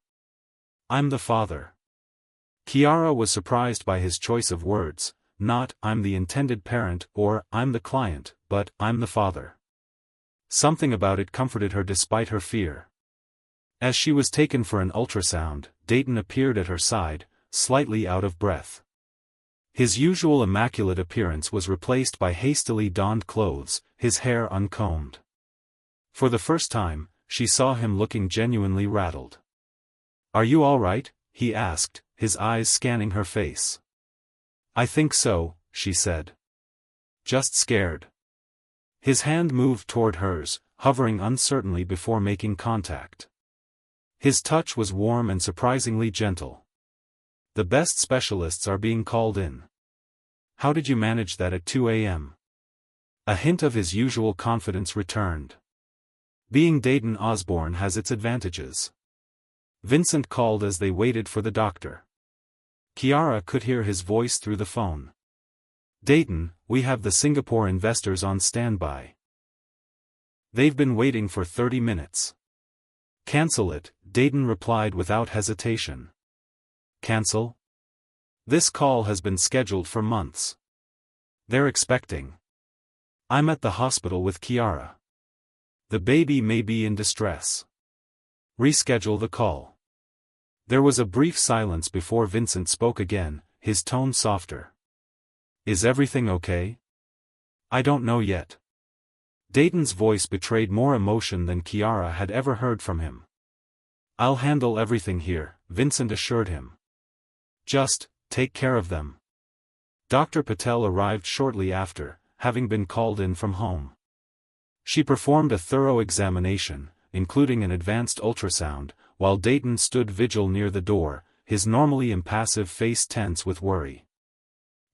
I'm the father. Kiara was surprised by his choice of words, not, I'm the intended parent, or, I'm the client, but, I'm the father. Something about it comforted her despite her fear. As she was taken for an ultrasound, Dayton appeared at her side, slightly out of breath. His usual immaculate appearance was replaced by hastily donned clothes, his hair uncombed. For the first time, she saw him looking genuinely rattled. Are you all right? He asked, his eyes scanning her face. I think so, she said. Just scared. His hand moved toward hers, hovering uncertainly before making contact. His touch was warm and surprisingly gentle. The best specialists are being called in. How did you manage that at 2 a.m.? A hint of his usual confidence returned. Being Dayton Osborne has its advantages. Vincent called as they waited for the doctor. Kiara could hear his voice through the phone. Dayton, we have the Singapore investors on standby. They've been waiting for 30 minutes. Cancel it, Dayton replied without hesitation. Cancel? This call has been scheduled for months. They're expecting. I'm at the hospital with Kiara. The baby may be in distress. Reschedule the call. There was a brief silence before Vincent spoke again, his tone softer. Is everything okay? I don't know yet. Dayton's voice betrayed more emotion than Kiara had ever heard from him. I'll handle everything here, Vincent assured him. Just, take care of them. Dr. Patel arrived shortly after, having been called in from home. She performed a thorough examination, including an advanced ultrasound, while Dayton stood vigil near the door, his normally impassive face tense with worry.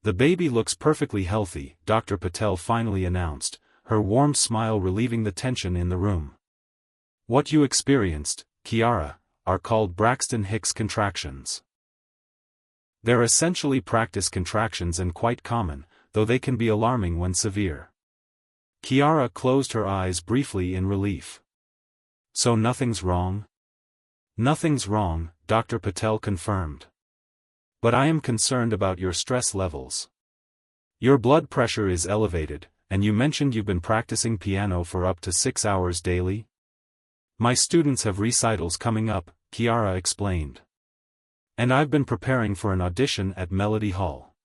The baby looks perfectly healthy, Dr. Patel finally announced, her warm smile relieving the tension in the room. What you experienced, Kiara, are called Braxton Hicks contractions. They're essentially practice contractions and quite common, though they can be alarming when severe. Kiara closed her eyes briefly in relief. So nothing's wrong? Nothing's wrong, Dr. Patel confirmed. But I am concerned about your stress levels. Your blood pressure is elevated, and you mentioned you've been practicing piano for up to 6 hours daily? My students have recitals coming up, Kiara explained. And I've been preparing for an audition at Melody Hall.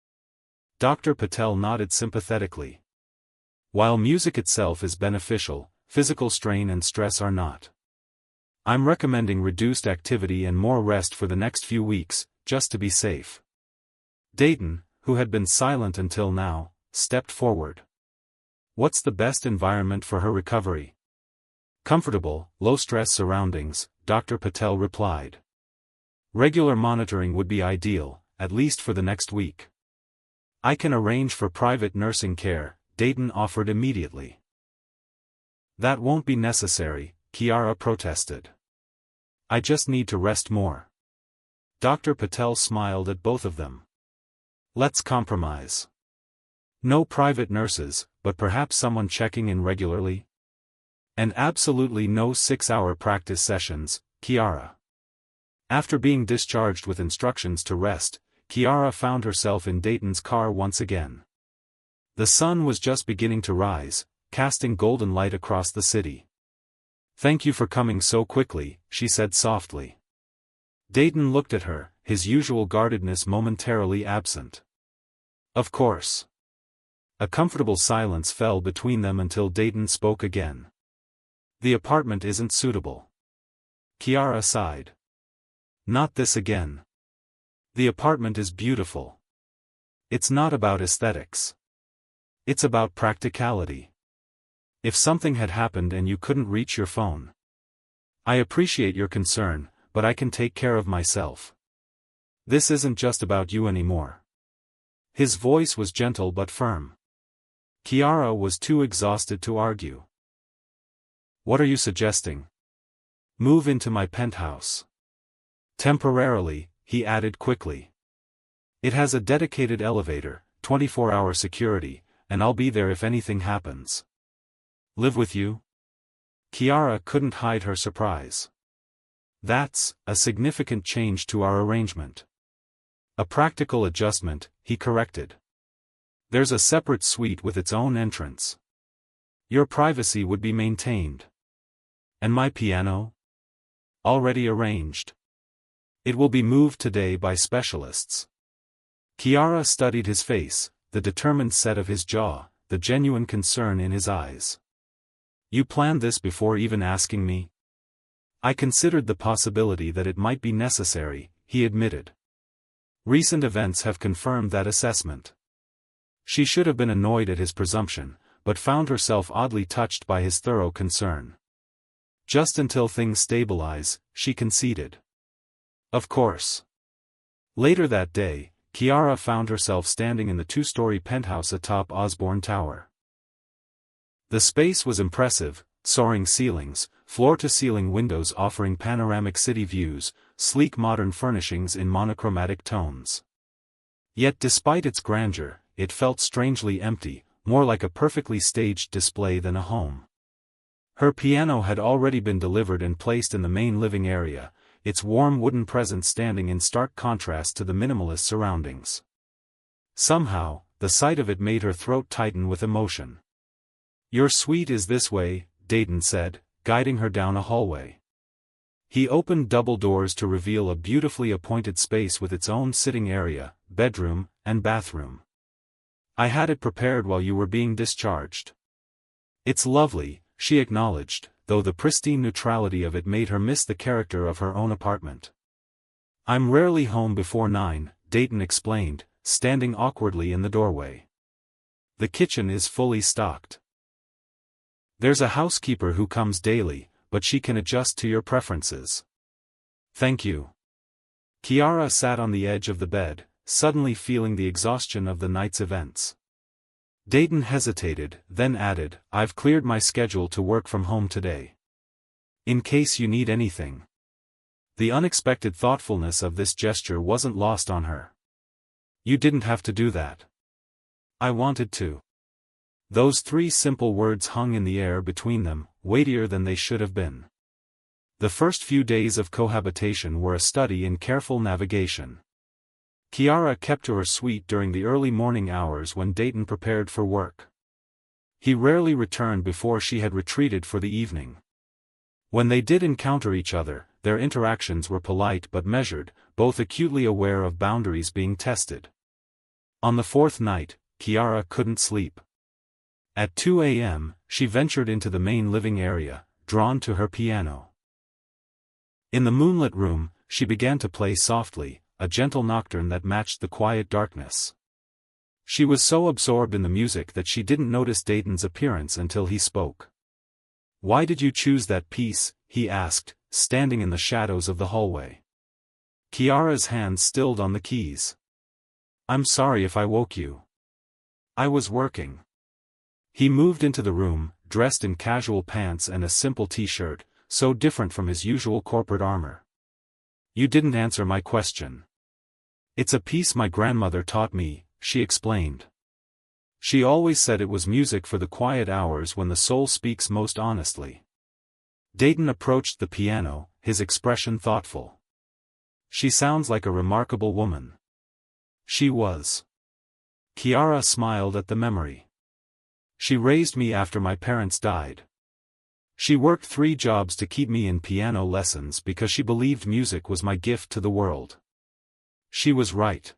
Dr. Patel nodded sympathetically. While music itself is beneficial, physical strain and stress are not. I'm recommending reduced activity and more rest for the next few weeks, just to be safe. Dayton, who had been silent until now, stepped forward. What's the best environment for her recovery? Comfortable, low-stress surroundings, Dr. Patel replied. Regular monitoring would be ideal, at least for the next week. I can arrange for private nursing care, Dayton offered immediately. That won't be necessary, Kiara protested. I just need to rest more. Dr. Patel smiled at both of them. Let's compromise. No private nurses, but perhaps someone checking in regularly? And absolutely no 6-hour practice sessions, Kiara. After being discharged with instructions to rest, Kiara found herself in Dayton's car once again. The sun was just beginning to rise, casting golden light across the city. Thank you for coming so quickly, she said softly. Dayton looked at her, his usual guardedness momentarily absent. Of course. A comfortable silence fell between them until Dayton spoke again. The apartment isn't suitable. Kiara sighed. Not this again. The apartment is beautiful. It's not about aesthetics. It's about practicality. If something had happened and you couldn't reach your phone. I appreciate your concern, but I can take care of myself. This isn't just about you anymore. His voice was gentle but firm. Kiara was too exhausted to argue. What are you suggesting? Move into my penthouse. Temporarily, he added quickly. It has a dedicated elevator, 24-hour security, and I'll be there if anything happens. Live with you? Kiara couldn't hide her surprise. That's a significant change to our arrangement. A practical adjustment, he corrected. There's a separate suite with its own entrance. Your privacy would be maintained. And my piano? Already arranged. It will be moved today by specialists. Kiara studied his face, the determined set of his jaw, the genuine concern in his eyes. You planned this before even asking me? I considered the possibility that it might be necessary, he admitted. Recent events have confirmed that assessment. She should have been annoyed at his presumption, but found herself oddly touched by his thorough concern. Just until things stabilize, she conceded. Of course. Later that day, Kiara found herself standing in the two-story penthouse atop Osborne Tower. The space was impressive, soaring ceilings, floor-to-ceiling windows offering panoramic city views, sleek modern furnishings in monochromatic tones. Yet despite its grandeur, it felt strangely empty, more like a perfectly staged display than a home. Her piano had already been delivered and placed in the main living area, its warm wooden presence standing in stark contrast to the minimalist surroundings. Somehow, the sight of it made her throat tighten with emotion. Your suite is this way, Dayton said, guiding her down a hallway. He opened double doors to reveal a beautifully appointed space with its own sitting area, bedroom, and bathroom. I had it prepared while you were being discharged. It's lovely, she acknowledged, though the pristine neutrality of it made her miss the character of her own apartment. I'm rarely home before 9, Dayton explained, standing awkwardly in the doorway. The kitchen is fully stocked. There's a housekeeper who comes daily, but she can adjust to your preferences. Thank you. Kiara sat on the edge of the bed, suddenly feeling the exhaustion of the night's events. Dayton hesitated, then added, I've cleared my schedule to work from home today. In case you need anything. The unexpected thoughtfulness of this gesture wasn't lost on her. You didn't have to do that. I wanted to. Those three simple words hung in the air between them, weightier than they should have been. The first few days of cohabitation were a study in careful navigation. Kiara kept to her suite during the early morning hours when Dayton prepared for work. He rarely returned before she had retreated for the evening. When they did encounter each other, their interactions were polite but measured, both acutely aware of boundaries being tested. On the fourth night, Kiara couldn't sleep. At 2 a.m., she ventured into the main living area, drawn to her piano. In the moonlit room, she began to play softly, a gentle nocturne that matched the quiet darkness. She was so absorbed in the music that she didn't notice Dayton's appearance until he spoke. Why did you choose that piece? He asked, standing in the shadows of the hallway. Kiara's hands stilled on the keys. I'm sorry if I woke you. I was working. He moved into the room, dressed in casual pants and a simple t-shirt, so different from his usual corporate armor. You didn't answer my question. It's a piece my grandmother taught me, she explained. She always said it was music for the quiet hours when the soul speaks most honestly. Dayton approached the piano, his expression thoughtful. She sounds like a remarkable woman. She was. Kiara smiled at the memory. She raised me after my parents died. She worked 3 jobs to keep me in piano lessons because she believed music was my gift to the world. She was right.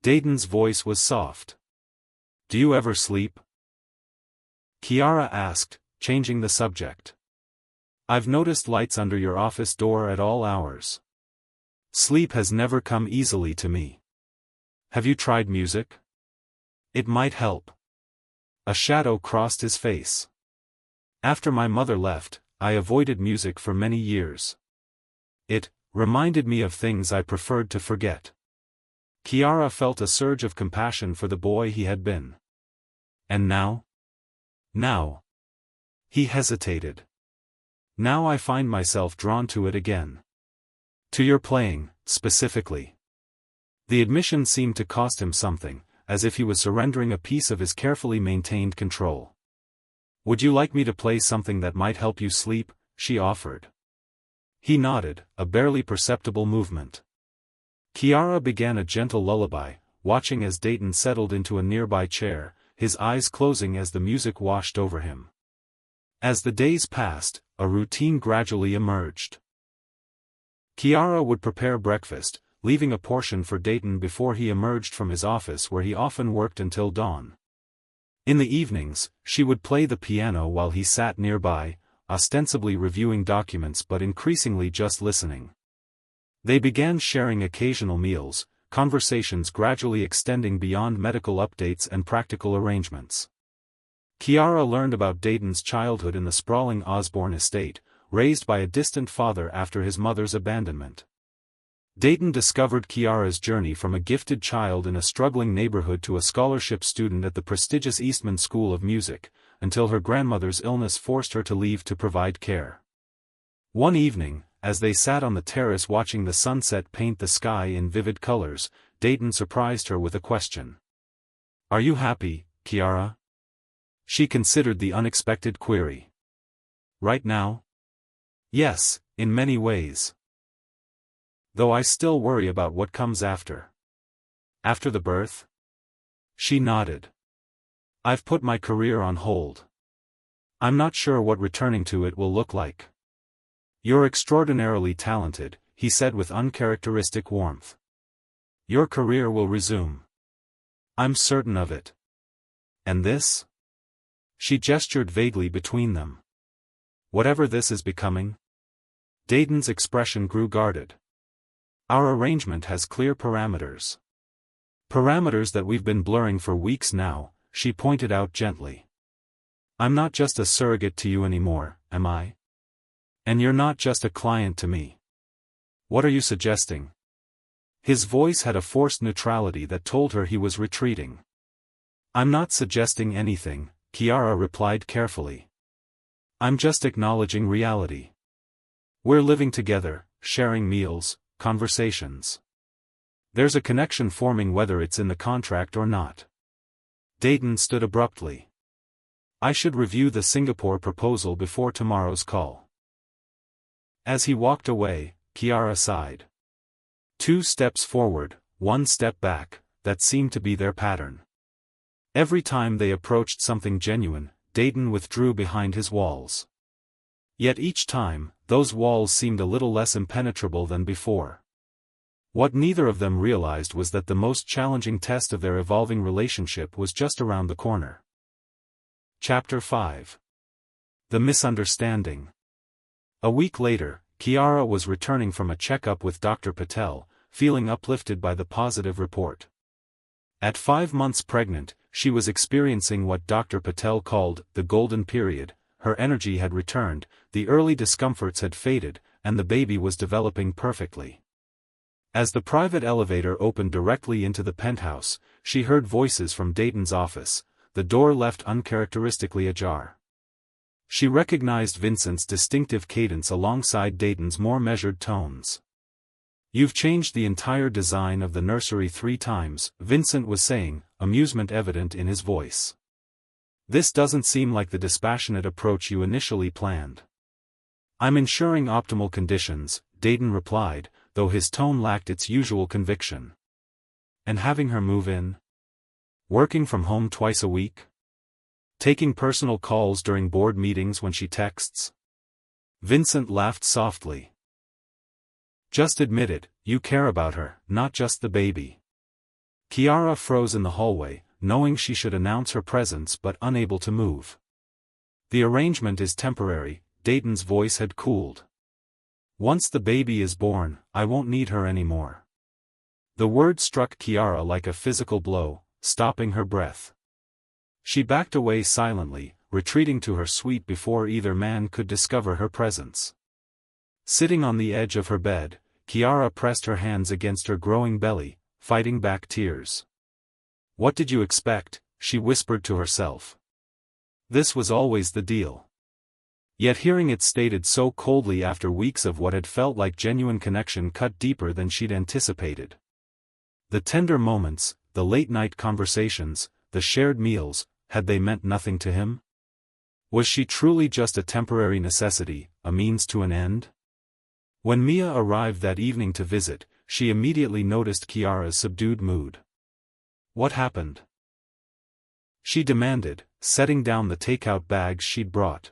Dayton's voice was soft. Do you ever sleep? Kiara asked, changing the subject. I've noticed lights under your office door at all hours. Sleep has never come easily to me. Have you tried music? It might help. A shadow crossed his face. After my mother left, I avoided music for many years. It reminded me of things I preferred to forget. Kiara felt a surge of compassion for the boy he had been. And now? Now. He hesitated. Now I find myself drawn to it again. To your playing, specifically. The admission seemed to cost him something, as if he was surrendering a piece of his carefully maintained control. Would you like me to play something that might help you sleep? She offered. He nodded, a barely perceptible movement. Kiara began a gentle lullaby, watching as Dayton settled into a nearby chair, his eyes closing as the music washed over him. As the days passed, a routine gradually emerged. Kiara would prepare breakfast, leaving a portion for Dayton before he emerged from his office where he often worked until dawn. In the evenings, she would play the piano while he sat nearby, ostensibly reviewing documents but increasingly just listening. They began sharing occasional meals, conversations gradually extending beyond medical updates and practical arrangements. Kiara learned about Dayton's childhood in the sprawling Osborne estate, raised by a distant father after his mother's abandonment. Dayton discovered Kiara's journey from a gifted child in a struggling neighborhood to a scholarship student at the prestigious Eastman School of Music, until her grandmother's illness forced her to leave to provide care. One evening, as they sat on the terrace watching the sunset paint the sky in vivid colors, Dayton surprised her with a question. "Are you happy, Kiara?" She considered the unexpected query. "Right now?" "Yes, in many ways. Though I still worry about what comes after." "After the birth?" She nodded. "I've put my career on hold. I'm not sure what returning to it will look like." "You're extraordinarily talented," he said with uncharacteristic warmth. "Your career will resume. I'm certain of it." "And this?" She gestured vaguely between them. "Whatever this is becoming?" Dayton's expression grew guarded. "Our arrangement has clear parameters. Parameters that we've been blurring for weeks now," she pointed out gently. "I'm not just a surrogate to you anymore, am I? And you're not just a client to me. What are you suggesting?" His voice had a forced neutrality that told her he was retreating. "I'm not suggesting anything," Kiara replied carefully. "I'm just acknowledging reality. We're living together, sharing meals, conversations. There's a connection forming whether it's in the contract or not." Dayton stood abruptly. "I should review the Singapore proposal before tomorrow's call." As he walked away, Kiara sighed. 2 steps forward, 1 step back, that seemed to be their pattern. Every time they approached something genuine, Dayton withdrew behind his walls. Yet each time, those walls seemed a little less impenetrable than before. What neither of them realized was that the most challenging test of their evolving relationship was just around the corner. Chapter 5. The Misunderstanding. A week later, Kiara was returning from a checkup with Dr. Patel, feeling uplifted by the positive report. At 5 months pregnant, she was experiencing what Dr. Patel called the golden period. Her energy had returned, the early discomforts had faded, and the baby was developing perfectly. As the private elevator opened directly into the penthouse, she heard voices from Dayton's office, the door left uncharacteristically ajar. She recognized Vincent's distinctive cadence alongside Dayton's more measured tones. "You've changed the entire design of the nursery 3 times, Vincent was saying, amusement evident in his voice. "This doesn't seem like the dispassionate approach you initially planned." "I'm ensuring optimal conditions," Dayton replied, though his tone lacked its usual conviction. "And having her move in? Working from home twice a week? Taking personal calls during board meetings when she texts?" Vincent laughed softly. "Just admit it, you care about her, not just the baby." Kiara froze in the hallway, knowing she should announce her presence but unable to move. "The arrangement is temporary," Dayton's voice had cooled. "Once the baby is born, I won't need her anymore." The word struck Kiara like a physical blow, stopping her breath. She backed away silently, retreating to her suite before either man could discover her presence. Sitting on the edge of her bed, Kiara pressed her hands against her growing belly, fighting back tears. "What did you expect?" she whispered to herself. This was always the deal. Yet hearing it stated so coldly after weeks of what had felt like genuine connection cut deeper than she'd anticipated. The tender moments, the late-night conversations, the shared meals, had they meant nothing to him? Was she truly just a temporary necessity, a means to an end? When Mia arrived that evening to visit, she immediately noticed Kiara's subdued mood. What happened? She demanded, setting down the takeout bags she'd brought.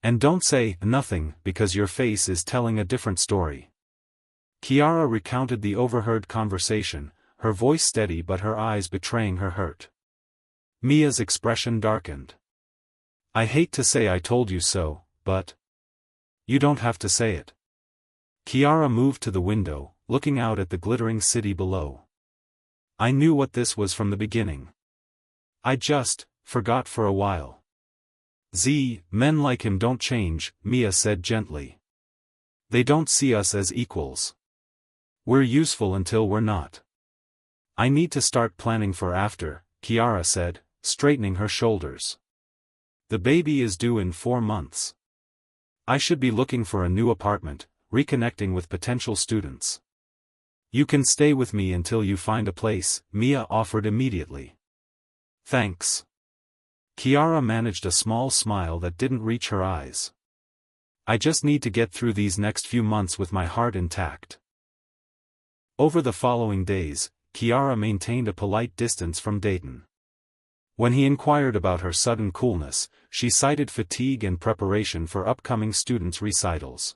And don't say nothing, because your face is telling a different story. Kiara recounted the overheard conversation, her voice steady but her eyes betraying her hurt. Mia's expression darkened. I hate to say I told you so, but you don't have to say it. Kiara moved to the window, looking out at the glittering city below. I knew what this was from the beginning. I just forgot for a while. Men like him don't change, Mia said gently. They don't see us as equals. We're useful until we're not. I need to start planning for after, Kiara said, straightening her shoulders. The baby is due in 4 months. I should be looking for a new apartment, reconnecting with potential students. You can stay with me until you find a place, Mia offered immediately. Thanks. Kiara managed a small smile that didn't reach her eyes. I just need to get through these next few months with my heart intact. Over the following days, Kiara maintained a polite distance from Dayton. When he inquired about her sudden coolness, she cited fatigue and preparation for upcoming students' recitals.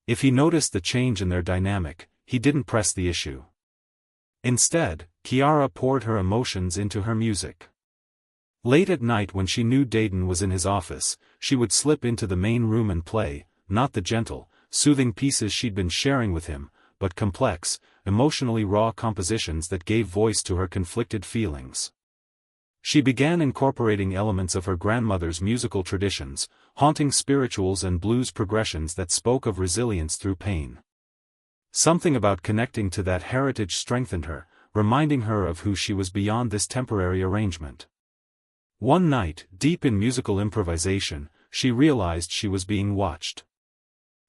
If he noticed the change in their dynamic, he didn't press the issue. Instead, Kiara poured her emotions into her music. Late at night when she knew Dayton was in his office, she would slip into the main room and play, not the gentle, soothing pieces she'd been sharing with him, but complex, emotionally raw compositions that gave voice to her conflicted feelings. She began incorporating elements of her grandmother's musical traditions, haunting spirituals and blues progressions that spoke of resilience through pain. Something about connecting to that heritage strengthened her, reminding her of who she was beyond this temporary arrangement. One night, deep in musical improvisation, she realized she was being watched.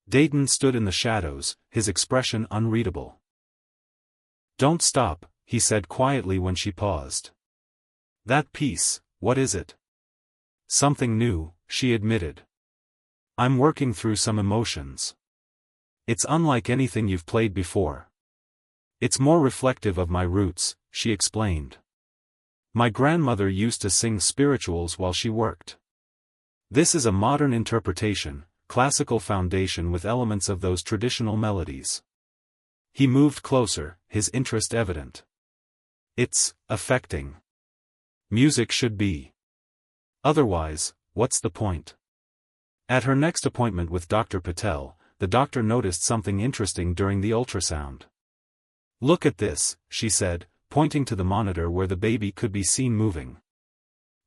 Dayton stood in the shadows, his expression unreadable. Don't stop, he said quietly when she paused. That piece, what is it? Something new, she admitted. I'm working through some emotions. It's unlike anything you've played before. It's more reflective of my roots, she explained. My grandmother used to sing spirituals while she worked. This is a modern interpretation, classical foundation with elements of those traditional melodies. He moved closer, his interest evident. It's affecting. Music should be. Otherwise, what's the point? At her next appointment with Dr. Patel, the doctor noticed something interesting during the ultrasound. Look at this, she said, pointing to the monitor where the baby could be seen moving.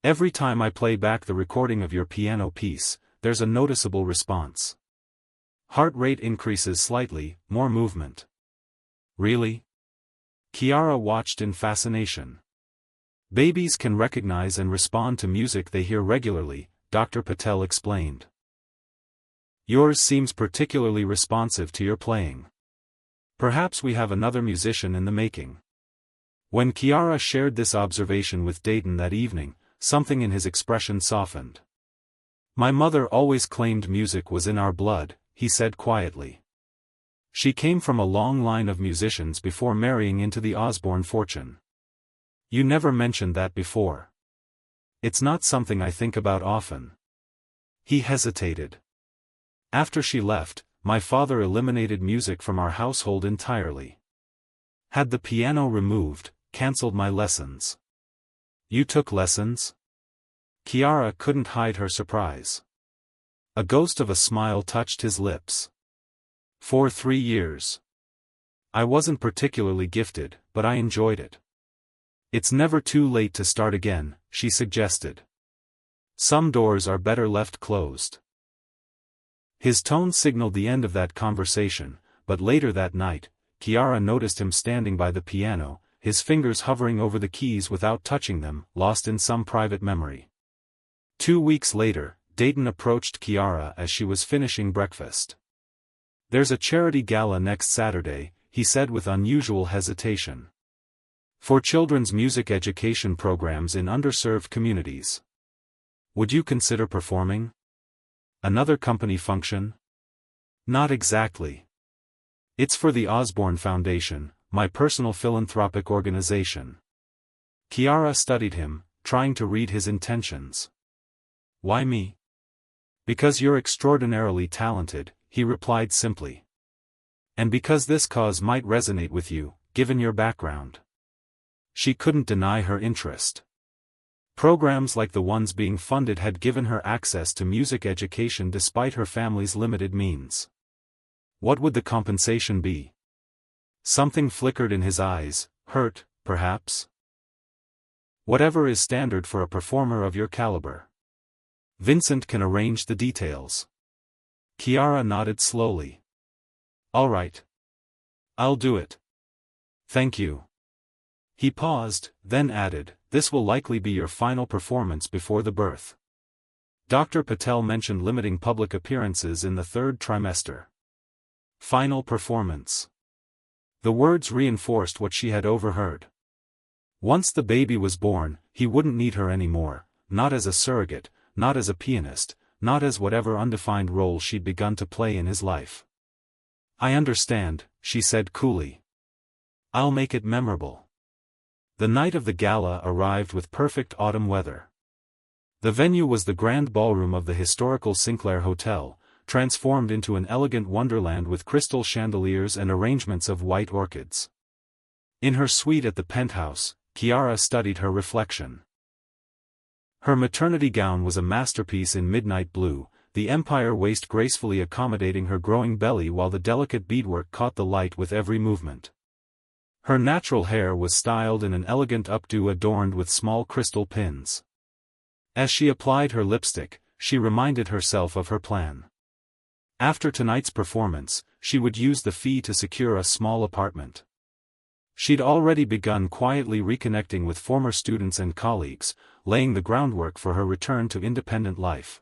Every time I play back the recording of your piano piece, there's a noticeable response. Heart rate increases slightly, more movement. Really? Kiara watched in fascination. Babies can recognize and respond to music they hear regularly, Dr. Patel explained. Yours seems particularly responsive to your playing. Perhaps we have another musician in the making. When Kiara shared this observation with Dayton that evening, something in his expression softened. My mother always claimed music was in our blood, he said quietly. She came from a long line of musicians before marrying into the Osborne fortune. You never mentioned that before. It's not something I think about often. He hesitated. After she left, my father eliminated music from our household entirely. Had the piano removed, cancelled my lessons. You took lessons? Kiara couldn't hide her surprise. A ghost of a smile touched his lips. For 3 years. I wasn't particularly gifted, but I enjoyed it. It's never too late to start again, she suggested. Some doors are better left closed. His tone signaled the end of that conversation, but later that night, Kiara noticed him standing by the piano, his fingers hovering over the keys without touching them, lost in some private memory. 2 weeks later, Dayton approached Kiara as she was finishing breakfast. There's a charity gala next Saturday, he said with unusual hesitation. For children's music education programs in underserved communities. Would you consider performing? Another company function? Not exactly. It's for the Osborne Foundation, my personal philanthropic organization. Kiara studied him, trying to read his intentions. Why me? Because you're extraordinarily talented, he replied simply. And because this cause might resonate with you, given your background. She couldn't deny her interest. Programs like the ones being funded had given her access to music education despite her family's limited means. What would the compensation be? Something flickered in his eyes, hurt, perhaps? Whatever is standard for a performer of your caliber. Vincent can arrange the details. Kiara nodded slowly. All right. I'll do it. Thank you. He paused, then added, this will likely be your final performance before the birth. Dr. Patel mentioned limiting public appearances in the third trimester. Final performance. The words reinforced what she had overheard. Once the baby was born, he wouldn't need her anymore, not as a surrogate, not as a pianist, not as whatever undefined role she'd begun to play in his life. I understand, she said coolly. I'll make it memorable. The night of the gala arrived with perfect autumn weather. The venue was the grand ballroom of the historical Sinclair Hotel, transformed into an elegant wonderland with crystal chandeliers and arrangements of white orchids. In her suite at the penthouse, Kiara studied her reflection. Her maternity gown was a masterpiece in midnight blue, the empire waist gracefully accommodating her growing belly while the delicate beadwork caught the light with every movement. Her natural hair was styled in an elegant updo adorned with small crystal pins. As she applied her lipstick, she reminded herself of her plan. After tonight's performance, she would use the fee to secure a small apartment. She'd already begun quietly reconnecting with former students and colleagues, laying the groundwork for her return to independent life.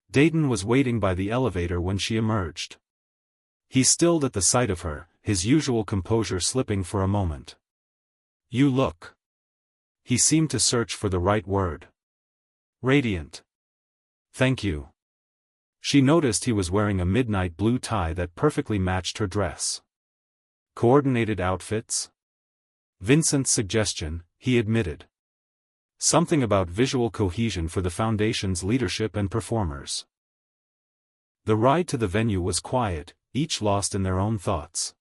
Dayton was waiting by the elevator when she emerged. He stilled at the sight of her, his usual composure slipping for a moment. You look. He seemed to search for the right word. Radiant. Thank you. She noticed he was wearing a midnight blue tie that perfectly matched her dress. Coordinated outfits? Vincent's suggestion, he admitted. Something about visual cohesion for the foundation's leadership and performers. The ride to the venue was quiet, each lost in their own thoughts.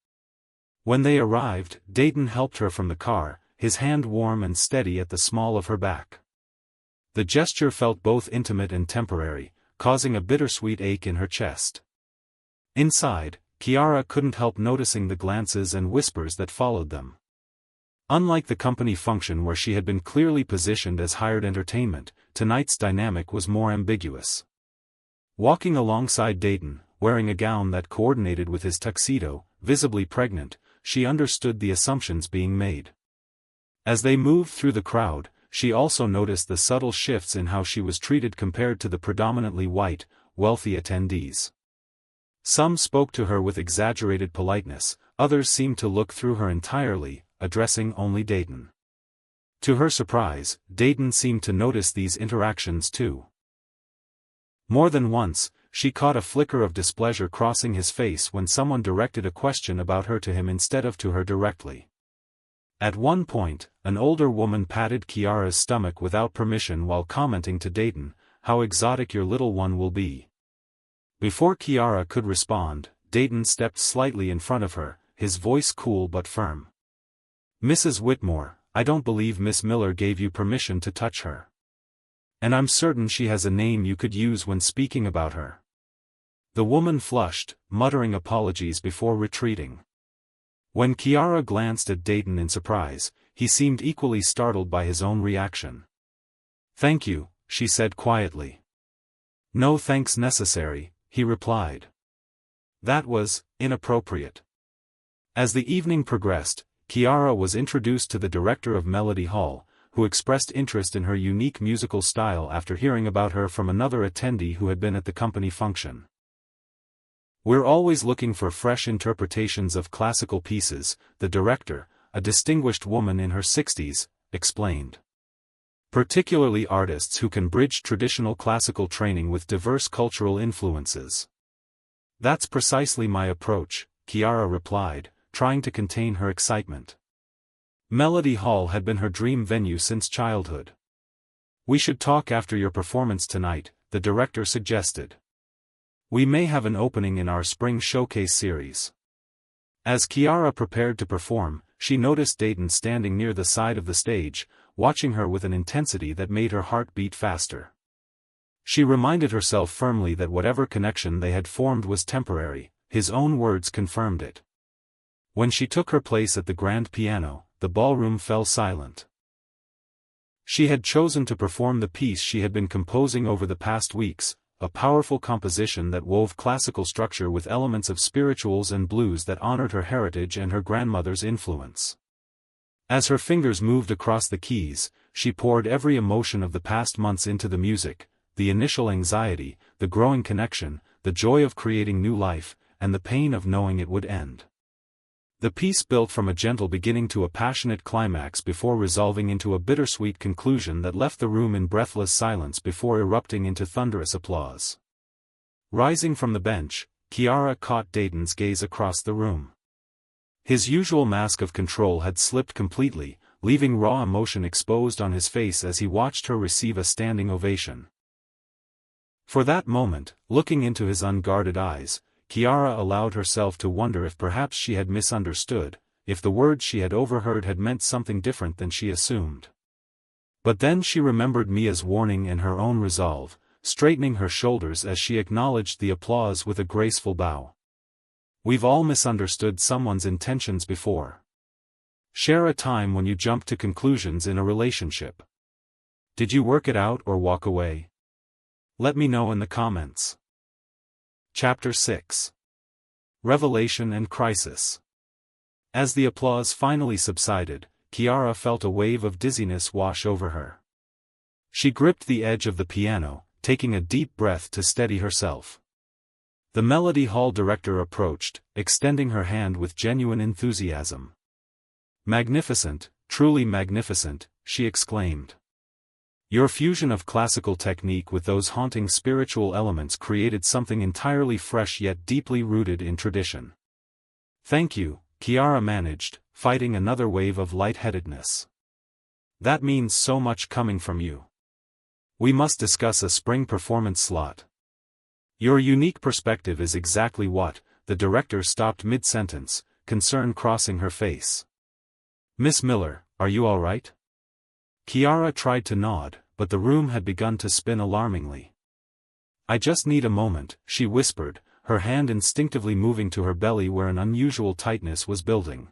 When they arrived, Dayton helped her from the car, his hand warm and steady at the small of her back. The gesture felt both intimate and temporary, causing a bittersweet ache in her chest. Inside, Kiara couldn't help noticing the glances and whispers that followed them. Unlike the company function where she had been clearly positioned as hired entertainment, tonight's dynamic was more ambiguous. Walking alongside Dayton, wearing a gown that coordinated with his tuxedo, visibly pregnant, she understood the assumptions being made. As they moved through the crowd, she also noticed the subtle shifts in how she was treated compared to the predominantly white, wealthy attendees. Some spoke to her with exaggerated politeness, others seemed to look through her entirely, addressing only Dayton. To her surprise, Dayton seemed to notice these interactions too. More than once, she caught a flicker of displeasure crossing his face when someone directed a question about her to him instead of to her directly. At one point, an older woman patted Kiara's stomach without permission while commenting to Dayton, "How exotic your little one will be." Before Kiara could respond, Dayton stepped slightly in front of her, his voice cool but firm. "Mrs. Whitmore, I don't believe Miss Miller gave you permission to touch her. And I'm certain she has a name you could use when speaking about her." The woman flushed, muttering apologies before retreating. When Kiara glanced at Dayton in surprise, he seemed equally startled by his own reaction. "Thank you," she said quietly. "No thanks necessary," he replied. That was inappropriate. As the evening progressed, Kiara was introduced to the director of Melody Hall, who expressed interest in her unique musical style after hearing about her from another attendee who had been at the company function. "We're always looking for fresh interpretations of classical pieces," the director, a distinguished woman in her 60s, explained. Particularly artists who can bridge traditional classical training with diverse cultural influences. That's precisely my approach, Chiara replied, trying to contain her excitement. Melody Hall had been her dream venue since childhood. We should talk after your performance tonight, the director suggested. We may have an opening in our spring showcase series. As Chiara prepared to perform, she noticed Dayton standing near the side of the stage, watching her with an intensity that made her heart beat faster. She reminded herself firmly that whatever connection they had formed was temporary, his own words confirmed it. When she took her place at the grand piano, the ballroom fell silent. She had chosen to perform the piece she had been composing over the past weeks, a powerful composition that wove classical structure with elements of spirituals and blues that honored her heritage and her grandmother's influence. As her fingers moved across the keys, she poured every emotion of the past months into the music, the initial anxiety, the growing connection, the joy of creating new life, and the pain of knowing it would end. The piece built from a gentle beginning to a passionate climax before resolving into a bittersweet conclusion that left the room in breathless silence before erupting into thunderous applause. Rising from the bench, Chiara caught Dayton's gaze across the room. His usual mask of control had slipped completely, leaving raw emotion exposed on his face as he watched her receive a standing ovation. For that moment, looking into his unguarded eyes, Chiara allowed herself to wonder if perhaps she had misunderstood, if the words she had overheard had meant something different than she assumed. But then she remembered Mia's warning and her own resolve, straightening her shoulders as she acknowledged the applause with a graceful bow. We've all misunderstood someone's intentions before. Share a time when you jumped to conclusions in a relationship. Did you work it out or walk away? Let me know in the comments. Chapter 6. Revelation and Crisis. As the applause finally subsided, Chiara felt a wave of dizziness wash over her. She gripped the edge of the piano, taking a deep breath to steady herself. The Melody Hall director approached, extending her hand with genuine enthusiasm. Magnificent, truly magnificent, she exclaimed. Your fusion of classical technique with those haunting spiritual elements created something entirely fresh yet deeply rooted in tradition. Thank you, Chiara managed, fighting another wave of lightheadedness. That means so much coming from you. We must discuss a spring performance slot. Your unique perspective is exactly what. The director stopped mid-sentence, concern crossing her face. Miss Miller, are you all right? Chiara tried to nod, but the room had begun to spin alarmingly. I just need a moment, she whispered, her hand instinctively moving to her belly where an unusual tightness was building.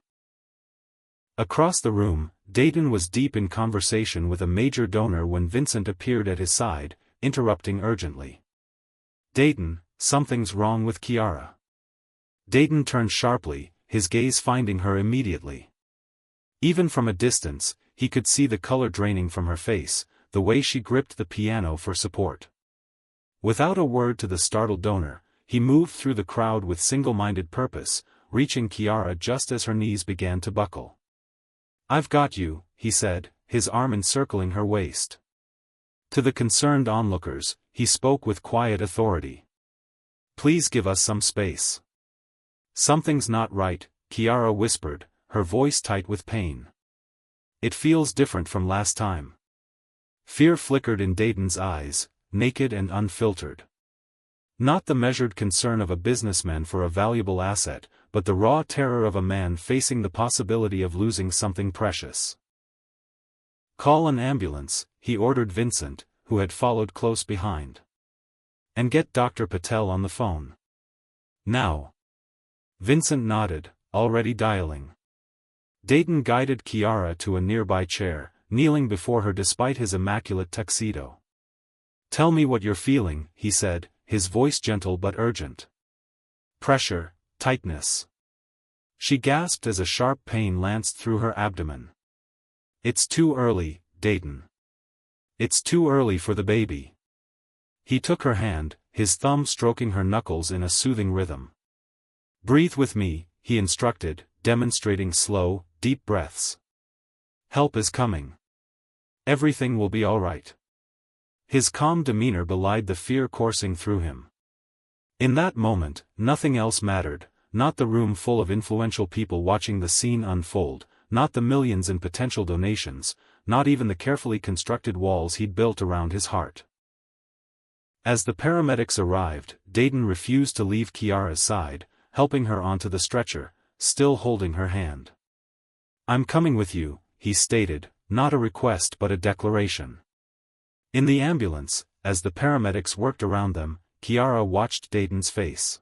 Across the room, Dayton was deep in conversation with a major donor when Vincent appeared at his side, interrupting urgently. Dayton, something's wrong with Chiara. Dayton turned sharply, his gaze finding her immediately. Even from a distance, he could see the color draining from her face, the way she gripped the piano for support. Without a word to the startled donor, he moved through the crowd with single-minded purpose, reaching Chiara just as her knees began to buckle. I've got you, he said, his arm encircling her waist. To the concerned onlookers, he spoke with quiet authority. Please give us some space. Something's not right, Chiara whispered, her voice tight with pain. It feels different from last time. Fear flickered in Dayton's eyes, naked and unfiltered. Not the measured concern of a businessman for a valuable asset, but the raw terror of a man facing the possibility of losing something precious. Call an ambulance, he ordered Vincent, who had followed close behind. And get Dr. Patel on the phone. Now. Vincent nodded, already dialing. Dayton guided Chiara to a nearby chair, kneeling before her despite his immaculate tuxedo. Tell me what you're feeling, he said, his voice gentle but urgent. Pressure, tightness. She gasped as a sharp pain lanced through her abdomen. It's too early, Dayton. It's too early for the baby. He took her hand, his thumb stroking her knuckles in a soothing rhythm. Breathe with me, he instructed, demonstrating slow, deep breaths. Help is coming. Everything will be all right. His calm demeanor belied the fear coursing through him. In that moment, nothing else mattered, not the room full of influential people watching the scene unfold, not the millions in potential donations, not even the carefully constructed walls he'd built around his heart. As the paramedics arrived, Dayton refused to leave Kiara's side, helping her onto the stretcher, still holding her hand. "I'm coming with you," he stated, not a request but a declaration. In the ambulance, as the paramedics worked around them, Kiara watched Dayton's face.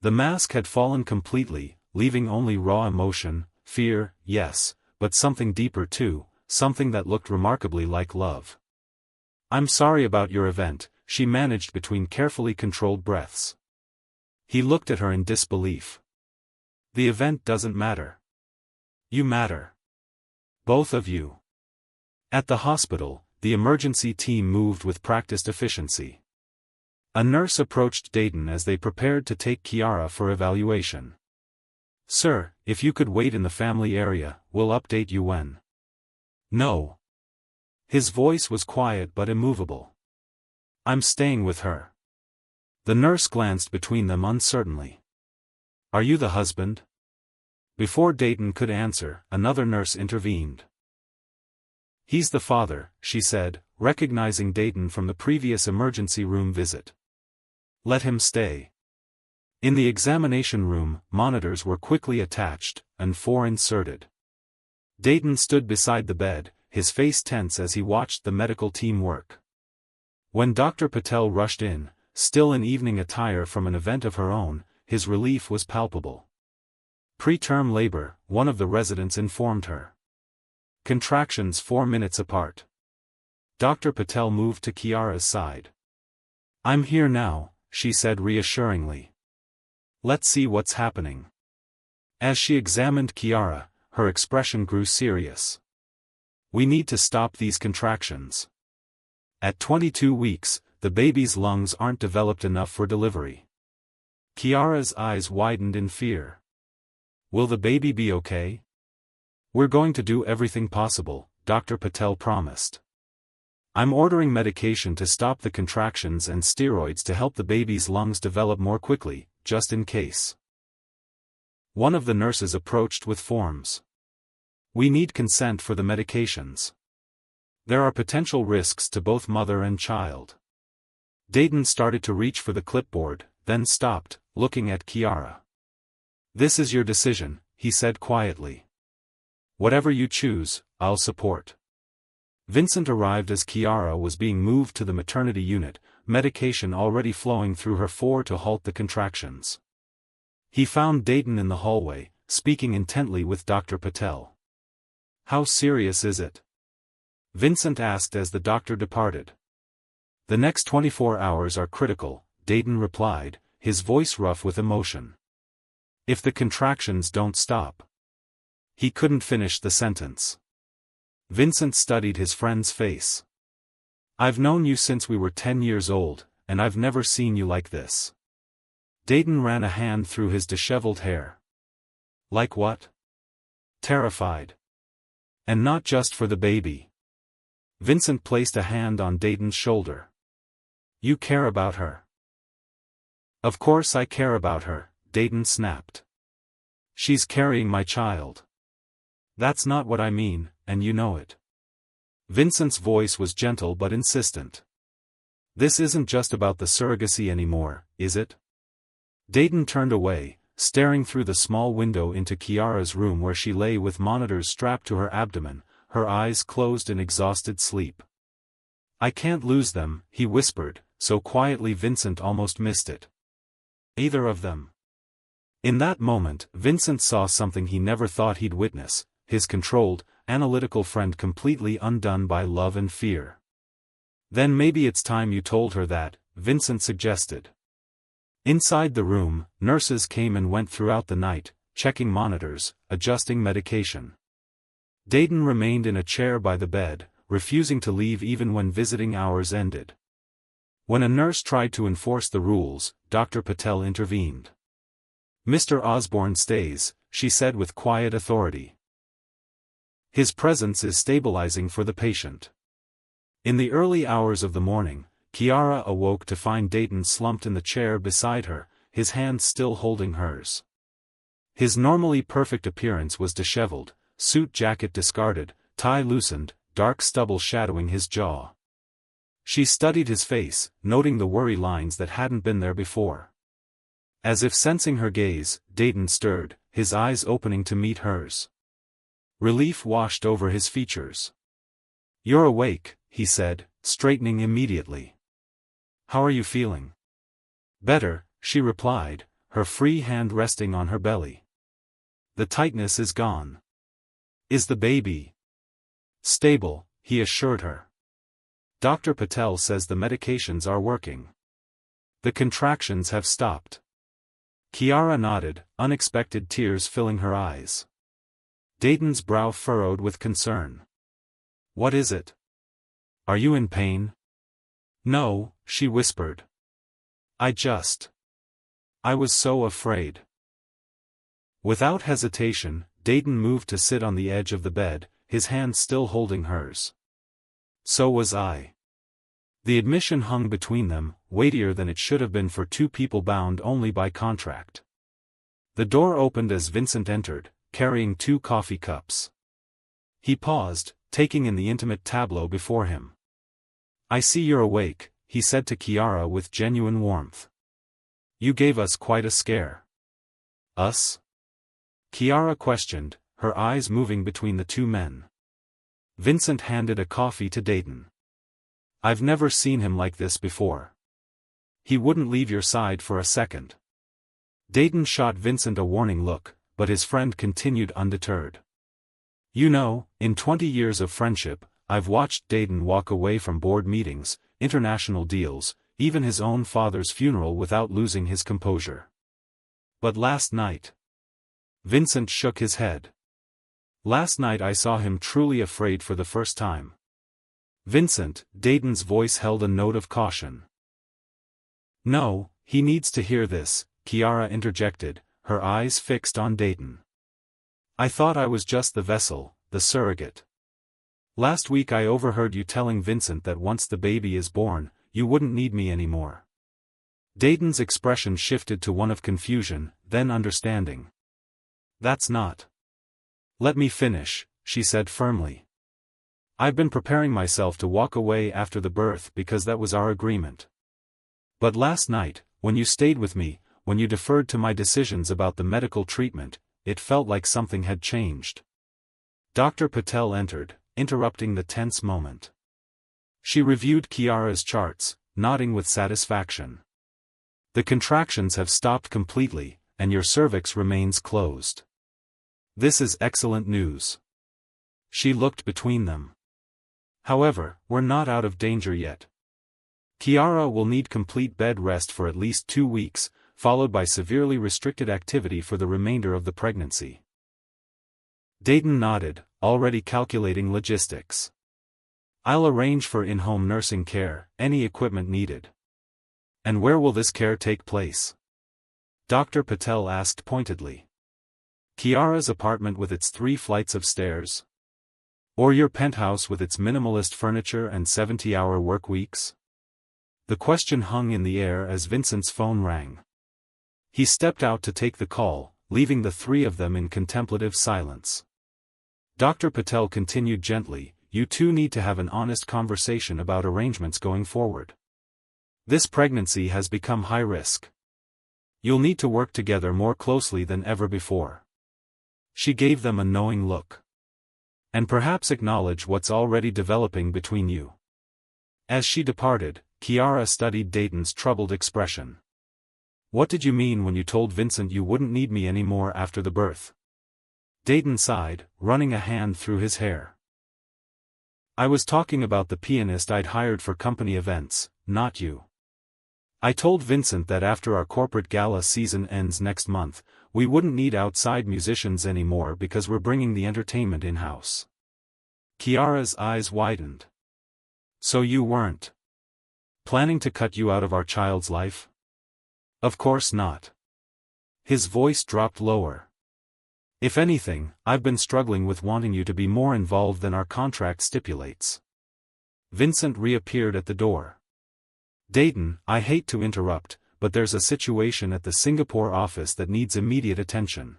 The mask had fallen completely, leaving only raw emotion, fear, yes, but something deeper too, something that looked remarkably like love. "I'm sorry about your event," she managed between carefully controlled breaths. He looked at her in disbelief. "The event doesn't matter. You matter. Both of you." At the hospital, the emergency team moved with practiced efficiency. A nurse approached Dayton as they prepared to take Kiara for evaluation. "Sir, if you could wait in the family area, we'll update you when." "No." His voice was quiet but immovable. "I'm staying with her." The nurse glanced between them uncertainly. "Are you the husband?" Before Dayton could answer, another nurse intervened. "He's the father," she said, recognizing Dayton from the previous emergency room visit. "Let him stay." In the examination room, monitors were quickly attached, and 4 inserted. Dayton stood beside the bed, his face tense as he watched the medical team work. When Dr. Patel rushed in, still in evening attire from an event of her own, his relief was palpable. "Preterm labor," one of the residents informed her. "Contractions 4 minutes apart." Dr. Patel moved to Kiara's side. "I'm here now," she said reassuringly. "Let's see what's happening." As she examined Kiara, her expression grew serious. "We need to stop these contractions. At 22 weeks, the baby's lungs aren't developed enough for delivery." Kiara's eyes widened in fear. "Will the baby be okay?" "We're going to do everything possible," Dr. Patel promised. "I'm ordering medication to stop the contractions and steroids to help the baby's lungs develop more quickly, just in case." One of the nurses approached with forms. "We need consent for the medications. There are potential risks to both mother and child." Dayton started to reach for the clipboard, then stopped, looking at Kiara. "This is your decision," he said quietly. "Whatever you choose, I'll support." Vincent arrived as Kiara was being moved to the maternity unit, medication already flowing through her to halt the contractions. He found Dayton in the hallway, speaking intently with Dr. Patel. "How serious is it?" Vincent asked as the doctor departed. "The next 24 hours are critical," Dayton replied, his voice rough with emotion. "If the contractions don't stop." He couldn't finish the sentence. Vincent studied his friend's face. "I've known you since we were 10 years old, and I've never seen you like this." Dayton ran a hand through his disheveled hair. "Like what?" "Terrified. And not just for the baby." Vincent placed a hand on Dayton's shoulder. "You care about her." "Of course I care about her," Dayton snapped. "She's carrying my child." "That's not what I mean, and you know it." Vincent's voice was gentle but insistent. "This isn't just about the surrogacy anymore, is it?" Dayton turned away, staring through the small window into Kiara's room where she lay with monitors strapped to her abdomen, her eyes closed in exhausted sleep. "I can't lose them," he whispered, so quietly Vincent almost missed it. "Either of them." In that moment, Vincent saw something he never thought he'd witness, his controlled, analytical friend completely undone by love and fear. "Then maybe it's time you told her that," Vincent suggested. Inside the room, nurses came and went throughout the night, checking monitors, adjusting medication. Dayton remained in a chair by the bed, refusing to leave even when visiting hours ended. When a nurse tried to enforce the rules, Dr. Patel intervened. "Mr. Osborne stays," she said with quiet authority. His presence is stabilizing for the patient. In the early hours of the morning, Kiara awoke to find Dayton slumped in the chair beside her, his hand still holding hers. His normally perfect appearance was disheveled, suit jacket discarded, tie loosened, dark stubble shadowing his jaw. She studied his face, noting the worry lines that hadn't been there before. As if sensing her gaze, Dayton stirred, his eyes opening to meet hers. Relief washed over his features. "You're awake," he said, straightening immediately. "How are you feeling?" "Better," she replied, her free hand resting on her belly. "The tightness is gone." "Is the baby?" "Stable," he assured her. "Dr. Patel says the medications are working. The contractions have stopped." Kiara nodded, unexpected tears filling her eyes. Dayton's brow furrowed with concern. "What is it? Are you in pain?" "No," she whispered. I was so afraid." Without hesitation, Dayton moved to sit on the edge of the bed, his hand still holding hers. "So was I." The admission hung between them, weightier than it should have been for two people bound only by contract. The door opened as Vincent entered, carrying 2 coffee cups. He paused, taking in the intimate tableau before him. "I see you're awake," he said to Kiara with genuine warmth. "You gave us quite a scare." "Us?" Kiara questioned, her eyes moving between the two men. Vincent handed a coffee to Dayton. "I've never seen him like this before. He wouldn't leave your side for a second." Dayton shot Vincent a warning look, but his friend continued undeterred. "You know, in 20 years of friendship, I've watched Dayton walk away from board meetings, international deals, even his own father's funeral without losing his composure. But last night..." Vincent shook his head. "Last night I saw him truly afraid for the first time." "Vincent," Dayton's voice held a note of caution. "No, he needs to hear this," Kiara interjected, her eyes fixed on Dayton. "I thought I was just the vessel, the surrogate. Last week I overheard you telling Vincent that once the baby is born, you wouldn't need me anymore." Dayton's expression shifted to one of confusion, then understanding. "That's not..." "Let me finish," she said firmly. "I've been preparing myself to walk away after the birth because that was our agreement. But last night, when you stayed with me, when you deferred to my decisions about the medical treatment, it felt like something had changed." Dr. Patel entered, interrupting the tense moment. She reviewed Kiara's charts, nodding with satisfaction. "The contractions have stopped completely, and your cervix remains closed. This is excellent news." She looked between them. "However, we're not out of danger yet. Kiara will need complete bed rest for at least 2 weeks, followed by severely restricted activity for the remainder of the pregnancy." Dayton nodded, already calculating logistics. "I'll arrange for in-home nursing care, any equipment needed." "And where will this care take place?" Dr. Patel asked pointedly. "Kiara's apartment with its 3 flights of stairs? Or your penthouse with its minimalist furniture and 70-hour work weeks?" The question hung in the air as Vincent's phone rang. He stepped out to take the call, leaving the 3 of them in contemplative silence. Dr. Patel continued gently, "You two need to have an honest conversation about arrangements going forward. This pregnancy has become high risk. You'll need to work together more closely than ever before." She gave them a knowing look. "And perhaps acknowledge what's already developing between you." As she departed, Kiara studied Dayton's troubled expression. "What did you mean when you told Vincent you wouldn't need me anymore after the birth?" Dayton sighed, running a hand through his hair. "I was talking about the pianist I'd hired for company events, not you. I told Vincent that after our corporate gala season ends next month, we wouldn't need outside musicians anymore because we're bringing the entertainment in-house." Kiara's eyes widened. "So you weren't planning to cut you out of our child's life?" "Of course not." His voice dropped lower. If anything, I've been struggling with wanting you to be more involved than our contract stipulates. Vincent reappeared at the door. Dayton, I hate to interrupt, but there's a situation at the Singapore office that needs immediate attention.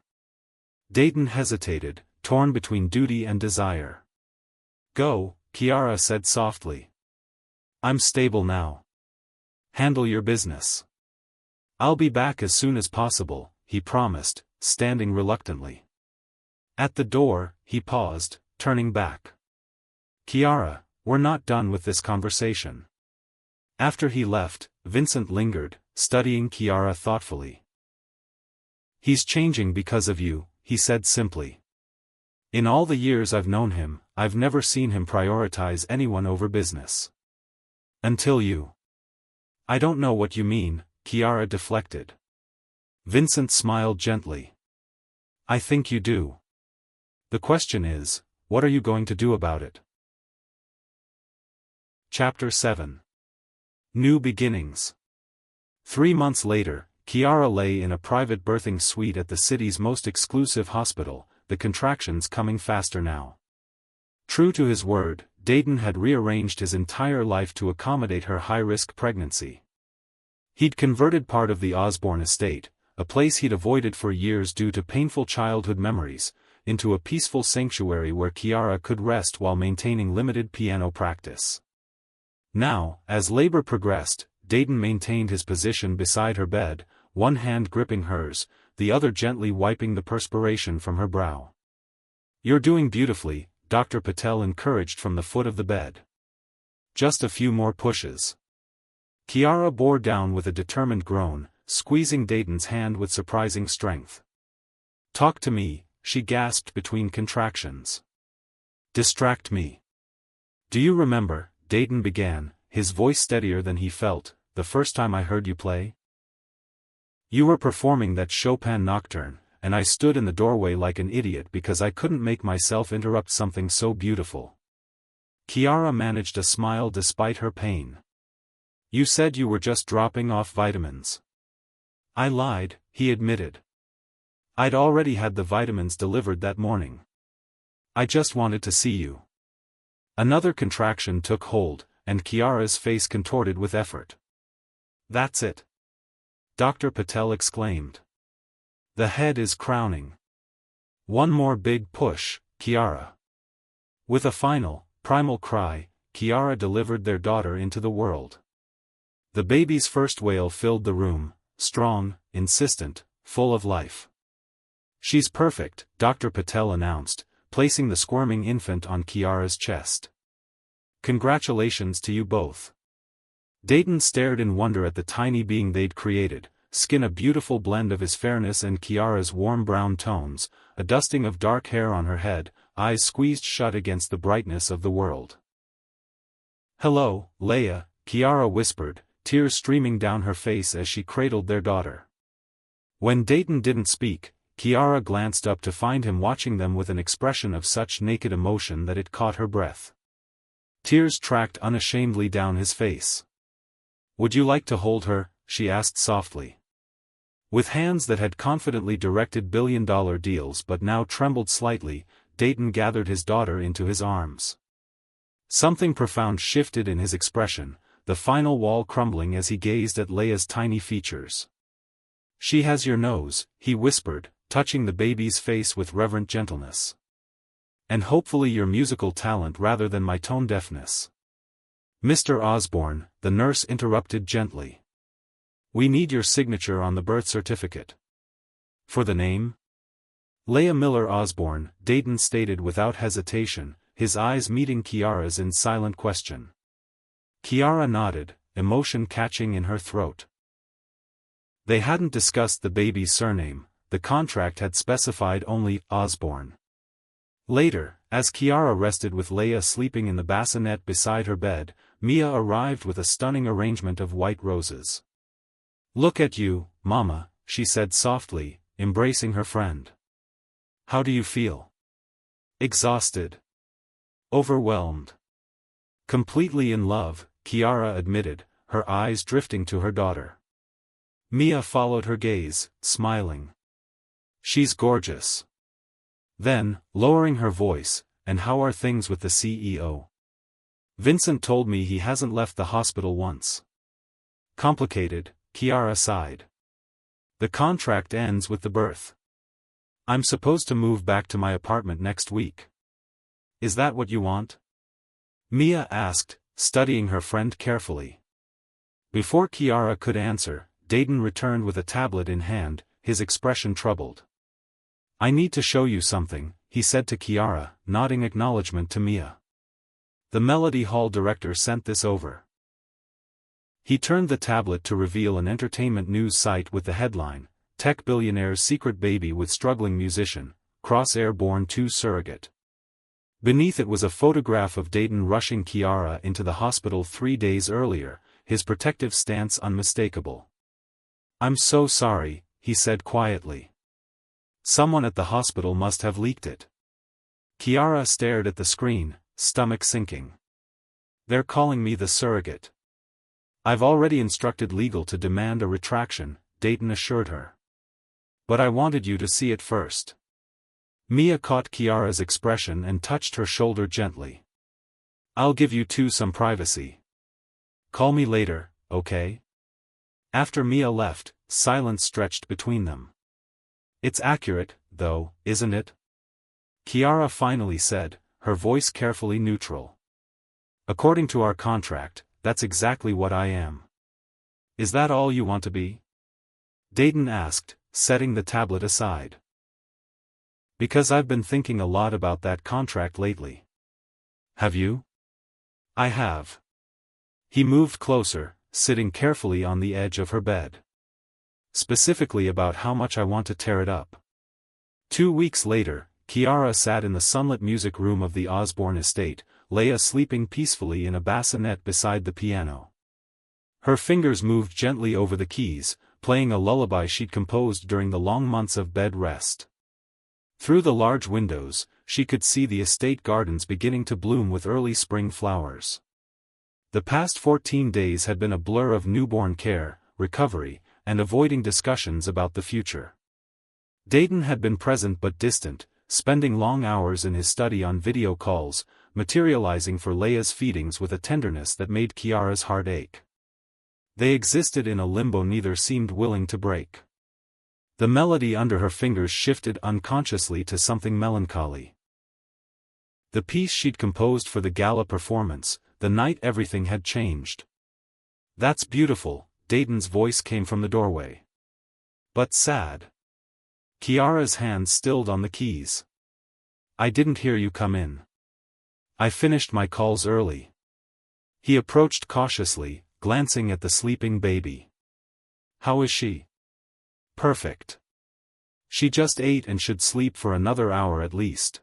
Dayton hesitated, torn between duty and desire. Go, Kiara said softly. I'm stable now. Handle your business. I'll be back as soon as possible, he promised, standing reluctantly. At the door, he paused, turning back. Kiara, we're not done with this conversation. After he left, Vincent lingered, studying Kiara thoughtfully. He's changing because of you, he said simply. In all the years I've known him, I've never seen him prioritize anyone over business. Until you. I don't know what you mean, Kiara deflected. Vincent smiled gently. I think you do. The question is, what are you going to do about it? Chapter 7. New Beginnings. 3 months later, Kiara lay in a private birthing suite at the city's most exclusive hospital, the contractions coming faster now. True to his word, Dayton had rearranged his entire life to accommodate her high-risk pregnancy. He'd converted part of the Osborne estate, a place he'd avoided for years due to painful childhood memories, into a peaceful sanctuary where Kiara could rest while maintaining limited piano practice. Now, as labor progressed, Dayton maintained his position beside her bed, one hand gripping hers, the other gently wiping the perspiration from her brow. You're doing beautifully, Dr. Patel encouraged from the foot of the bed. Just a few more pushes. Kiara bore down with a determined groan, squeezing Dayton's hand with surprising strength. Talk to me, she gasped between contractions. Distract me. Do you remember, Dayton began, his voice steadier than he felt, the first time I heard you play? You were performing that Chopin nocturne, and I stood in the doorway like an idiot because I couldn't make myself interrupt something so beautiful. Kiara managed a smile despite her pain. You said you were just dropping off vitamins. I lied, he admitted. I'd already had the vitamins delivered that morning. I just wanted to see you. Another contraction took hold, and Kiara's face contorted with effort. That's it. Dr. Patel exclaimed. The head is crowning. One more big push, Kiara. With a final, primal cry, Kiara delivered their daughter into the world. The baby's first wail filled the room, strong, insistent, full of life. She's perfect, Dr. Patel announced, placing the squirming infant on Kiara's chest. Congratulations to you both. Dayton stared in wonder at the tiny being they'd created, skin a beautiful blend of his fairness and Kiara's warm brown tones, a dusting of dark hair on her head, eyes squeezed shut against the brightness of the world. Hello, Leia, Kiara whispered, tears streaming down her face as she cradled their daughter. When Dayton didn't speak, Kiara glanced up to find him watching them with an expression of such naked emotion that it caught her breath. Tears tracked unashamedly down his face. Would you like to hold her? She asked softly. With hands that had confidently directed billion-dollar deals but now trembled slightly, Dayton gathered his daughter into his arms. Something profound shifted in his expression, the final wall crumbling as he gazed at Leia's tiny features. She has your nose, he whispered, touching the baby's face with reverent gentleness. And hopefully your musical talent rather than my tone deafness. Mr. Osborne, the nurse interrupted gently. We need your signature on the birth certificate. For the name? Leia Miller Osborne, Dayton stated without hesitation, his eyes meeting Kiara's in silent question. Kiara nodded, emotion catching in her throat. They hadn't discussed the baby's surname, the contract had specified only Osborne. Later, as Kiara rested with Leia sleeping in the bassinet beside her bed, Mia arrived with a stunning arrangement of white roses. Look at you, Mama, she said softly, embracing her friend. How do you feel? Exhausted. Overwhelmed. Completely in love, Kiara admitted, her eyes drifting to her daughter. Mia followed her gaze, smiling. She's gorgeous. Then, lowering her voice, "And how are things with the CEO? Vincent told me he hasn't left the hospital once." "Complicated," Kiara sighed. "The contract ends with the birth. I'm supposed to move back to my apartment next week." "Is that what you want?" Mia asked, studying her friend carefully. Before Kiara could answer, Dayton returned with a tablet in hand, his expression troubled. "I need to show you something," he said to Kiara, nodding acknowledgement to Mia. "The Melody Hall director sent this over." He turned the tablet to reveal an entertainment news site with the headline, "Tech Billionaire's Secret Baby with Struggling Musician, Cross-Air-Born 2 Surrogate." Beneath it was a photograph of Dayton rushing Kiara into the hospital 3 days earlier, his protective stance unmistakable. "I'm so sorry," he said quietly. "Someone at the hospital must have leaked it." Kiara stared at the screen, stomach sinking. "They're calling me the surrogate." "I've already instructed legal to demand a retraction," Dayton assured her. "But I wanted you to see it first." Mia caught Kiara's expression and touched her shoulder gently. "I'll give you two some privacy. Call me later, okay?" After Mia left, silence stretched between them. "It's accurate, though, isn't it?" Kiara finally said, her voice carefully neutral. "According to our contract, that's exactly what I am." "Is that all you want to be?" Dayton asked, setting the tablet aside. "Because I've been thinking a lot about that contract lately." "Have you?" "I have." He moved closer, sitting carefully on the edge of her bed. "Specifically about how much I want to tear it up." 2 weeks later, Kiara sat in the sunlit music room of the Osborne estate, Leia sleeping peacefully in a bassinet beside the piano. Her fingers moved gently over the keys, playing a lullaby she'd composed during the long months of bed rest. Through the large windows, she could see the estate gardens beginning to bloom with early spring flowers. The past 14 days had been a blur of newborn care, recovery, and avoiding discussions about the future. Dayton had been present but distant, spending long hours in his study on video calls, materializing for Leia's feedings with a tenderness that made Kiara's heart ache. They existed in a limbo neither seemed willing to break. The melody under her fingers shifted unconsciously to something melancholy. The piece she'd composed for the gala performance, the night everything had changed. "That's beautiful," Dayton's voice came from the doorway. "But sad." Kiara's hand stilled on the keys. "I didn't hear you come in. I finished my calls early." He approached cautiously, glancing at the sleeping baby. "How is she?" "Perfect. She just ate and should sleep for another hour at least."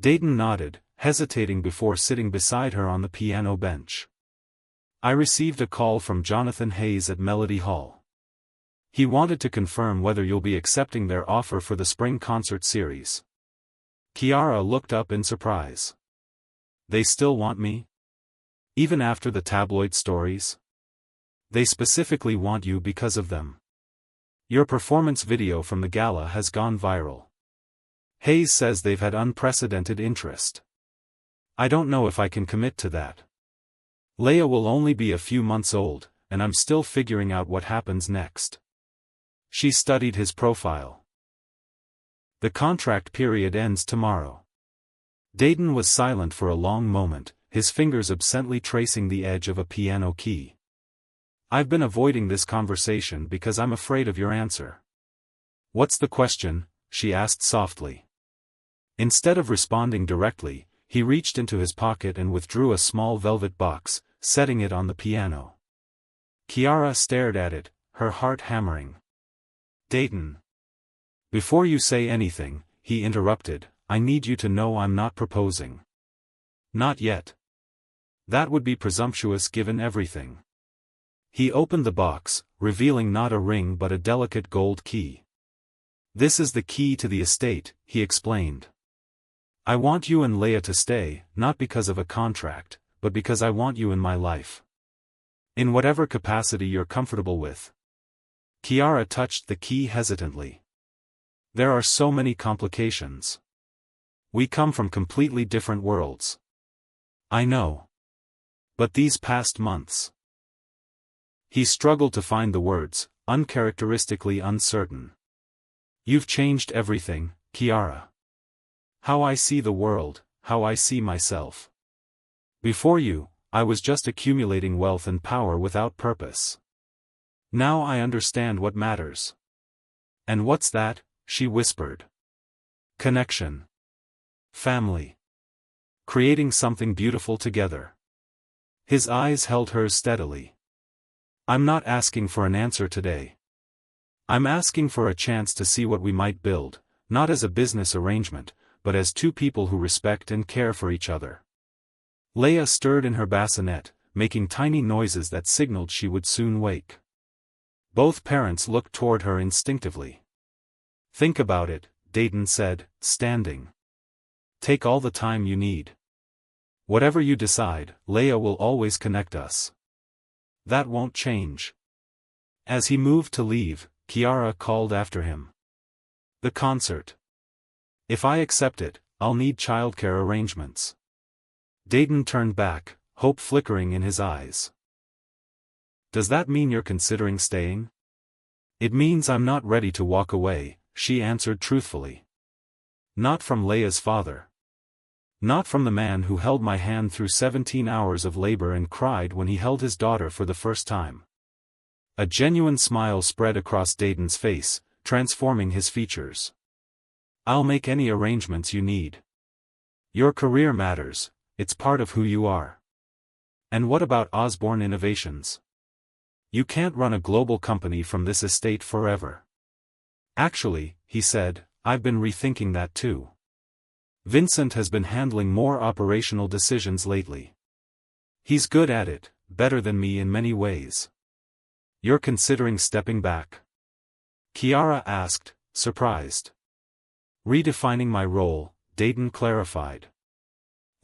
Dayton nodded, hesitating before sitting beside her on the piano bench. "I received a call from Jonathan Hayes at Melody Hall. He wanted to confirm whether you'll be accepting their offer for the spring concert series." Kiara looked up in surprise. "They still want me? Even after the tabloid stories?" "They specifically want you because of them. Your performance video from the gala has gone viral. Hayes says they've had unprecedented interest. I don't know if I can commit to that. Leia will only be a few months old, and I'm still figuring out what happens next." She studied his profile. "The contract period ends tomorrow." Dayton was silent for a long moment, his fingers absently tracing the edge of a piano key. "I've been avoiding this conversation because I'm afraid of your answer." "What's the question?" she asked softly. Instead of responding directly, he reached into his pocket and withdrew a small velvet box, setting it on the piano. Kiara stared at it, her heart hammering. "Dayton. Before you say anything," he interrupted, "I need you to know I'm not proposing." "Not yet." "That would be presumptuous given everything." He opened the box, revealing not a ring but a delicate gold key. "This is the key to the estate," he explained. "I want you and Leia to stay, not because of a contract, but because I want you in my life. In whatever capacity you're comfortable with." Kiara touched the key hesitantly. "There are so many complications." We come from completely different worlds. I know. But these past months. He struggled to find the words, uncharacteristically uncertain. You've changed everything, Kiara. How I see the world, how I see myself. Before you, I was just accumulating wealth and power without purpose. Now I understand what matters. And what's that? She whispered. Connection. Family. Creating something beautiful together. His eyes held hers steadily. I'm not asking for an answer today. I'm asking for a chance to see what we might build, not as a business arrangement, but as two people who respect and care for each other. Leia stirred in her bassinet, making tiny noises that signaled she would soon wake. Both parents looked toward her instinctively. Think about it, Dayton said, standing. Take all the time you need. Whatever you decide, Leia will always connect us. That won't change. As he moved to leave, Kiara called after him. The concert. If I accept it, I'll need childcare arrangements. Dayton turned back, hope flickering in his eyes. Does that mean you're considering staying? It means I'm not ready to walk away, she answered truthfully. Not from Leia's father. Not from the man who held my hand through 17 hours of labor and cried when he held his daughter for the first time. A genuine smile spread across Dayton's face, transforming his features. I'll make any arrangements you need. Your career matters, it's part of who you are. And what about Osborne Innovations? You can't run a global company from this estate forever. Actually, he said, I've been rethinking that too. Vincent has been handling more operational decisions lately. He's good at it, better than me in many ways. You're considering stepping back? Kiara asked, surprised. Redefining my role, Dayton clarified.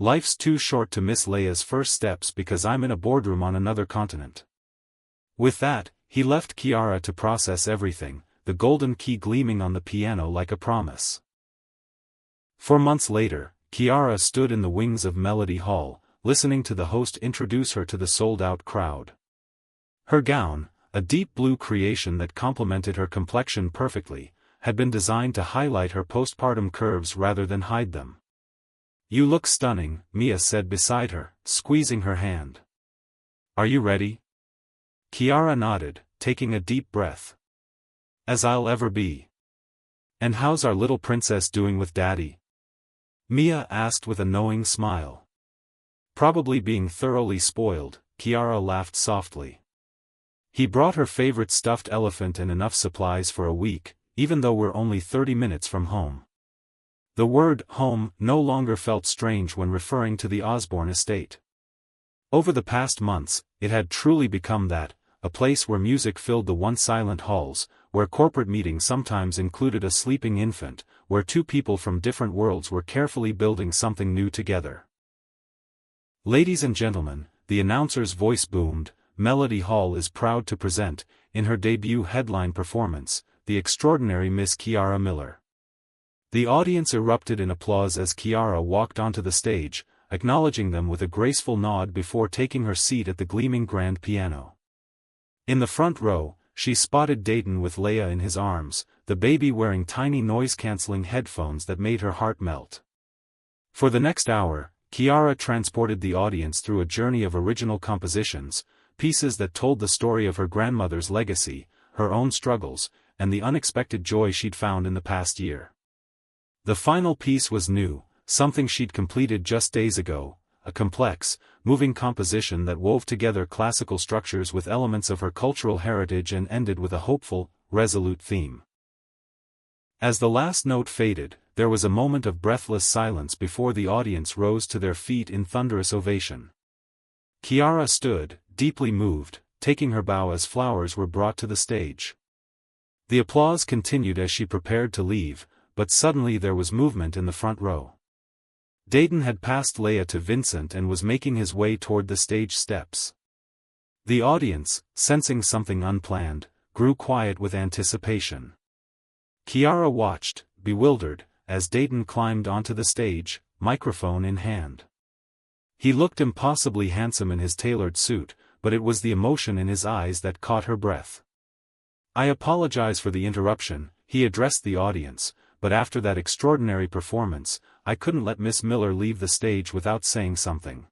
Life's too short to miss Leia's first steps because I'm in a boardroom on another continent. With that, he left Kiara to process everything, the golden key gleaming on the piano like a promise. 4 months later, Kiara stood in the wings of Melody Hall, listening to the host introduce her to the sold-out crowd. Her gown, a deep blue creation that complemented her complexion perfectly, had been designed to highlight her postpartum curves rather than hide them. You look stunning, Mia said beside her, squeezing her hand. Are you ready? Kiara nodded, taking a deep breath. As I'll ever be. And how's our little princess doing with Daddy? Mia asked with a knowing smile. Probably being thoroughly spoiled, Kiara laughed softly. He brought her favorite stuffed elephant and enough supplies for a week, even though we're only 30 minutes from home. The word home no longer felt strange when referring to the Osborne estate. Over the past months, it had truly become that, a place where music filled the once silent halls, where corporate meetings sometimes included a sleeping infant, where two people from different worlds were carefully building something new together. Ladies and gentlemen, the announcer's voice boomed, Melody Hall is proud to present, in her debut headline performance, the extraordinary Miss Kiara Miller. The audience erupted in applause as Kiara walked onto the stage, acknowledging them with a graceful nod before taking her seat at the gleaming grand piano. In the front row, she spotted Dayton with Leia in his arms, the baby wearing tiny noise-canceling headphones that made her heart melt. For the next hour, Kiara transported the audience through a journey of original compositions, pieces that told the story of her grandmother's legacy, her own struggles, and the unexpected joy she'd found in the past year. The final piece was new, something she'd completed just days ago, a complex, moving composition that wove together classical structures with elements of her cultural heritage and ended with a hopeful, resolute theme. As the last note faded, there was a moment of breathless silence before the audience rose to their feet in thunderous ovation. Kiara stood, deeply moved, taking her bow as flowers were brought to the stage. The applause continued as she prepared to leave, but suddenly there was movement in the front row. Dayton had passed Leia to Vincent and was making his way toward the stage steps. The audience, sensing something unplanned, grew quiet with anticipation. Kiara watched, bewildered, as Dayton climbed onto the stage, microphone in hand. He looked impossibly handsome in his tailored suit, but it was the emotion in his eyes that caught her breath. "I apologize for the interruption," he addressed the audience, "but after that extraordinary performance, I couldn't let Miss Miller leave the stage without saying something."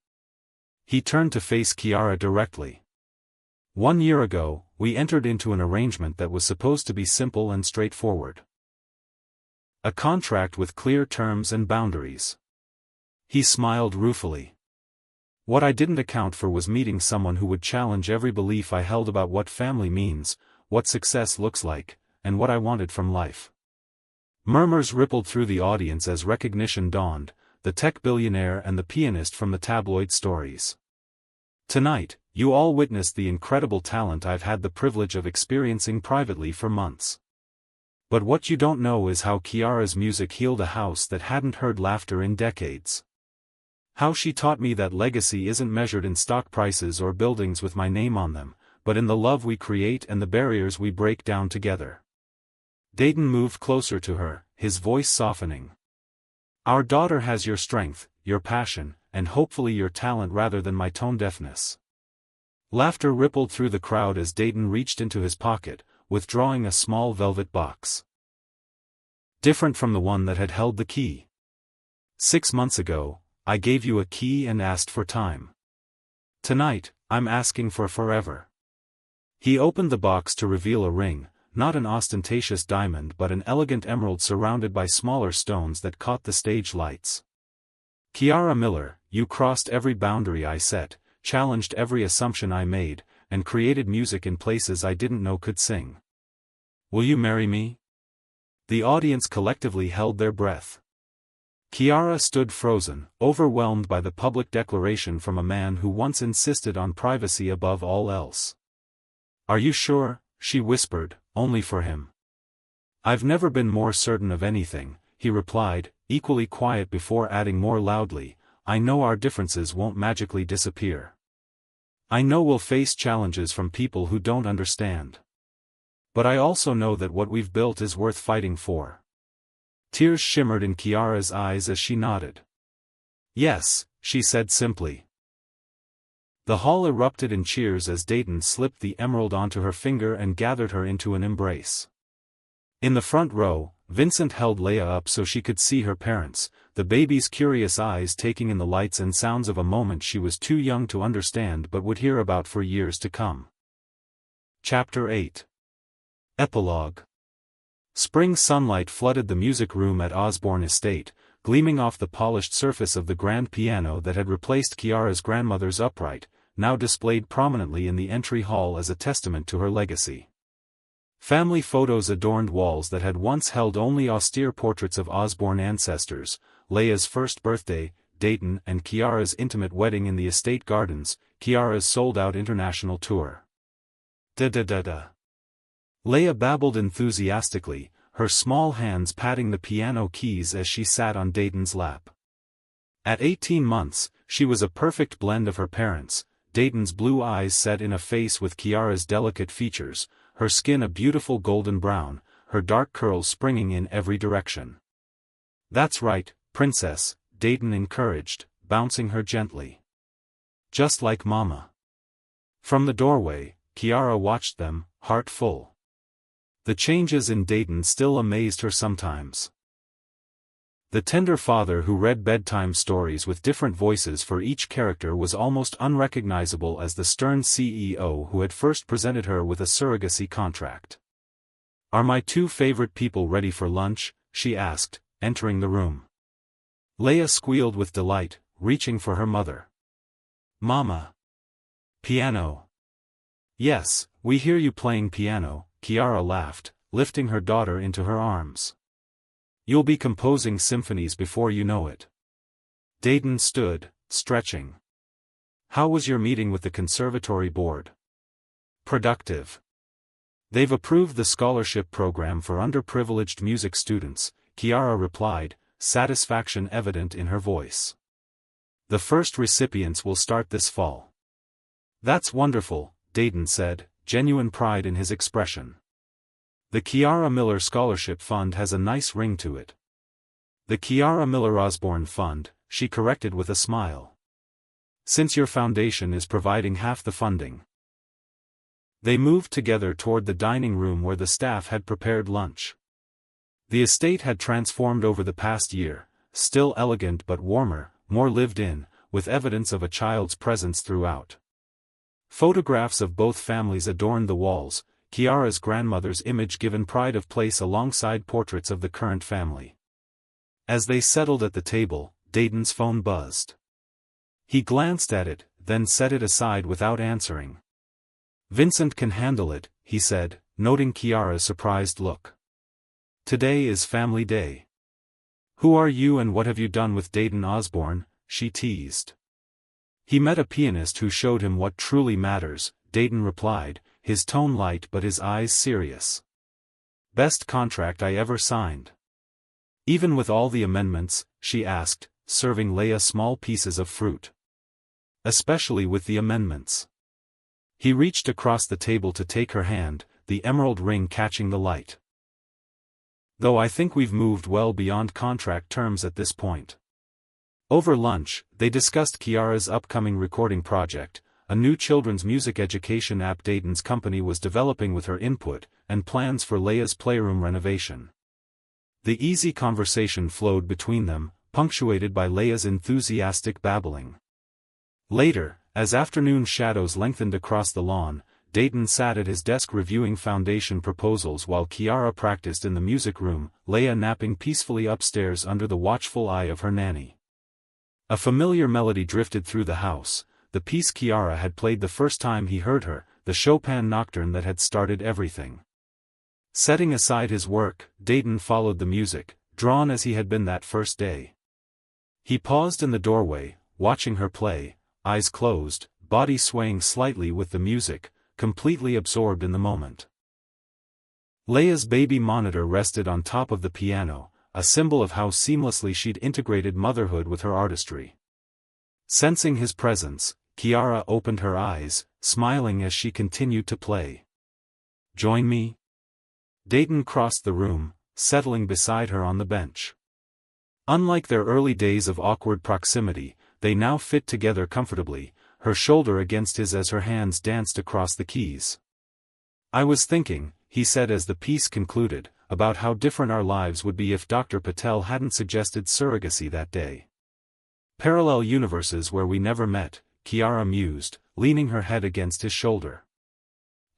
He turned to face Kiara directly. "1 year ago, we entered into an arrangement that was supposed to be simple and straightforward. A contract with clear terms and boundaries." He smiled ruefully. "What I didn't account for was meeting someone who would challenge every belief I held about what family means, what success looks like, and what I wanted from life." Murmurs rippled through the audience as recognition dawned, the tech billionaire and the pianist from the tabloid stories. "Tonight, you all witnessed the incredible talent I've had the privilege of experiencing privately for months. But what you don't know is how Kiara's music healed a house that hadn't heard laughter in decades. How she taught me that legacy isn't measured in stock prices or buildings with my name on them, but in the love we create and the barriers we break down together." Dayton moved closer to her, his voice softening. "Our daughter has your strength, your passion, and hopefully your talent rather than my tone deafness." Laughter rippled through the crowd as Dayton reached into his pocket, withdrawing a small velvet box. Different from the one that had held the key. "6 months ago, I gave you a key and asked for time. Tonight, I'm asking for forever." He opened the box to reveal a ring, not an ostentatious diamond but an elegant emerald surrounded by smaller stones that caught the stage lights. "Kiara Miller, you crossed every boundary I set, challenged every assumption I made, and created music in places I didn't know could sing. Will you marry me?" The audience collectively held their breath. Kiara stood frozen, overwhelmed by the public declaration from a man who once insisted on privacy above all else. "Are you sure?" she whispered, only for him. "I've never been more certain of anything," he replied, equally quiet before adding more loudly, "I know our differences won't magically disappear. I know we'll face challenges from people who don't understand. But I also know that what we've built is worth fighting for." Tears shimmered in Kiara's eyes as she nodded. "Yes," she said simply. The hall erupted in cheers as Dayton slipped the emerald onto her finger and gathered her into an embrace. In the front row, Vincent held Leia up so she could see her parents, the baby's curious eyes taking in the lights and sounds of a moment she was too young to understand but would hear about for years to come. Chapter 8. Epilogue. Spring sunlight flooded the music room at Osborne Estate, gleaming off the polished surface of the grand piano that had replaced Kiara's grandmother's upright, now displayed prominently in the entry hall as a testament to her legacy. Family photos adorned walls that had once held only austere portraits of Osborne ancestors, Leia's first birthday, Dayton and Kiara's intimate wedding in the estate gardens, Kiara's sold-out international tour. Da-da-da-da. Leia babbled enthusiastically, her small hands patting the piano keys as she sat on Dayton's lap. At 18 months, she was a perfect blend of her parents, Dayton's blue eyes set in a face with Kiara's delicate features, her skin a beautiful golden brown, her dark curls springing in every direction. "That's right, princess," Dayton encouraged, bouncing her gently. "Just like Mama." From the doorway, Kiara watched them, heart full. The changes in Dayton still amazed her sometimes. The tender father who read bedtime stories with different voices for each character was almost unrecognizable as the stern CEO who had first presented her with a surrogacy contract. "Are my 2 favorite people ready for lunch?" she asked, entering the room. Leia squealed with delight, reaching for her mother. "Mama. Piano." "Yes, we hear you playing piano," Kiara laughed, lifting her daughter into her arms. "You'll be composing symphonies before you know it." Dayton stood, stretching. "How was your meeting with the conservatory board?" "Productive. They've approved the scholarship program for underprivileged music students," Kiara replied, satisfaction evident in her voice. "The first recipients will start this fall." "That's wonderful," Dayton said, genuine pride in his expression. "The Kiara Miller Scholarship Fund has a nice ring to it." The Kiara Miller Osborne Fund, she corrected with a smile. Since your foundation is providing half the funding. They moved together toward the dining room where the staff had prepared lunch. The estate had transformed over the past year, still elegant but warmer, more lived in, with evidence of a child's presence throughout. Photographs of both families adorned the walls, Kiara's grandmother's image given pride of place alongside portraits of the current family. As they settled at the table, Dayton's phone buzzed. He glanced at it, then set it aside without answering. "Vincent can handle it," he said, noting Kiara's surprised look. "Today is family day." "Who are you and what have you done with Dayton Osborne?" she teased. "He met a pianist who showed him what truly matters," Dayton replied, his tone light but his eyes serious. "Best contract I ever signed." "Even with all the amendments?" she asked, serving Leia small pieces of fruit. "Especially with the amendments." He reached across the table to take her hand, the emerald ring catching the light. "Though I think we've moved well beyond contract terms at this point." Over lunch, they discussed Kiara's upcoming recording project, a new children's music education app Dayton's company was developing with her input, and plans for Leia's playroom renovation. The easy conversation flowed between them, punctuated by Leia's enthusiastic babbling. Later, as afternoon shadows lengthened across the lawn, Dayton sat at his desk reviewing foundation proposals while Kiara practiced in the music room, Leia napping peacefully upstairs under the watchful eye of her nanny. A familiar melody drifted through the house, the piece Kiara had played the first time he heard her, the Chopin nocturne that had started everything. Setting aside his work, Dayton followed the music, drawn as he had been that first day. He paused in the doorway, watching her play, eyes closed, body swaying slightly with the music, completely absorbed in the moment. Leia's baby monitor rested on top of the piano, a symbol of how seamlessly she'd integrated motherhood with her artistry. Sensing his presence, Kiara opened her eyes, smiling as she continued to play. "Join me?" Dayton crossed the room, settling beside her on the bench. Unlike their early days of awkward proximity, they now fit together comfortably, her shoulder against his as her hands danced across the keys. "I was thinking," he said as the piece concluded, "about how different our lives would be if Dr. Patel hadn't suggested surrogacy that day." "Parallel universes where we never met," Kiara mused, leaning her head against his shoulder.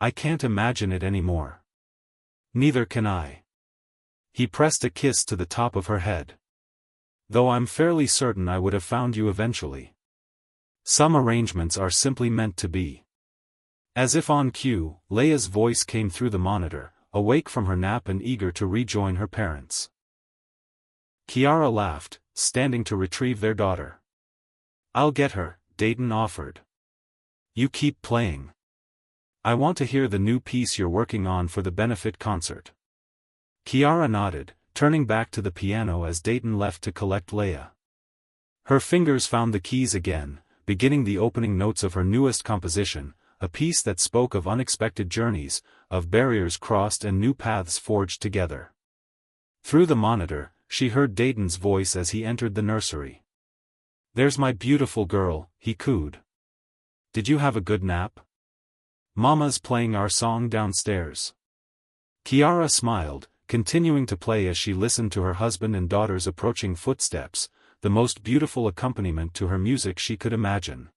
"I can't imagine it anymore." "Neither can I." He pressed a kiss to the top of her head. "Though I'm fairly certain I would have found you eventually. Some arrangements are simply meant to be." As if on cue, Leia's voice came through the monitor, awake from her nap and eager to rejoin her parents. Kiara laughed, standing to retrieve their daughter. "I'll get her," Dayton offered. "You keep playing. I want to hear the new piece you're working on for the benefit concert." Kiara nodded, turning back to the piano as Dayton left to collect Leia. Her fingers found the keys again, beginning the opening notes of her newest composition, a piece that spoke of unexpected journeys, of barriers crossed and new paths forged together. Through the monitor, she heard Dayton's voice as he entered the nursery. "There's my beautiful girl," he cooed. "Did you have a good nap? Mama's playing our song downstairs." Kiara smiled, continuing to play as she listened to her husband and daughter's approaching footsteps, the most beautiful accompaniment to her music she could imagine.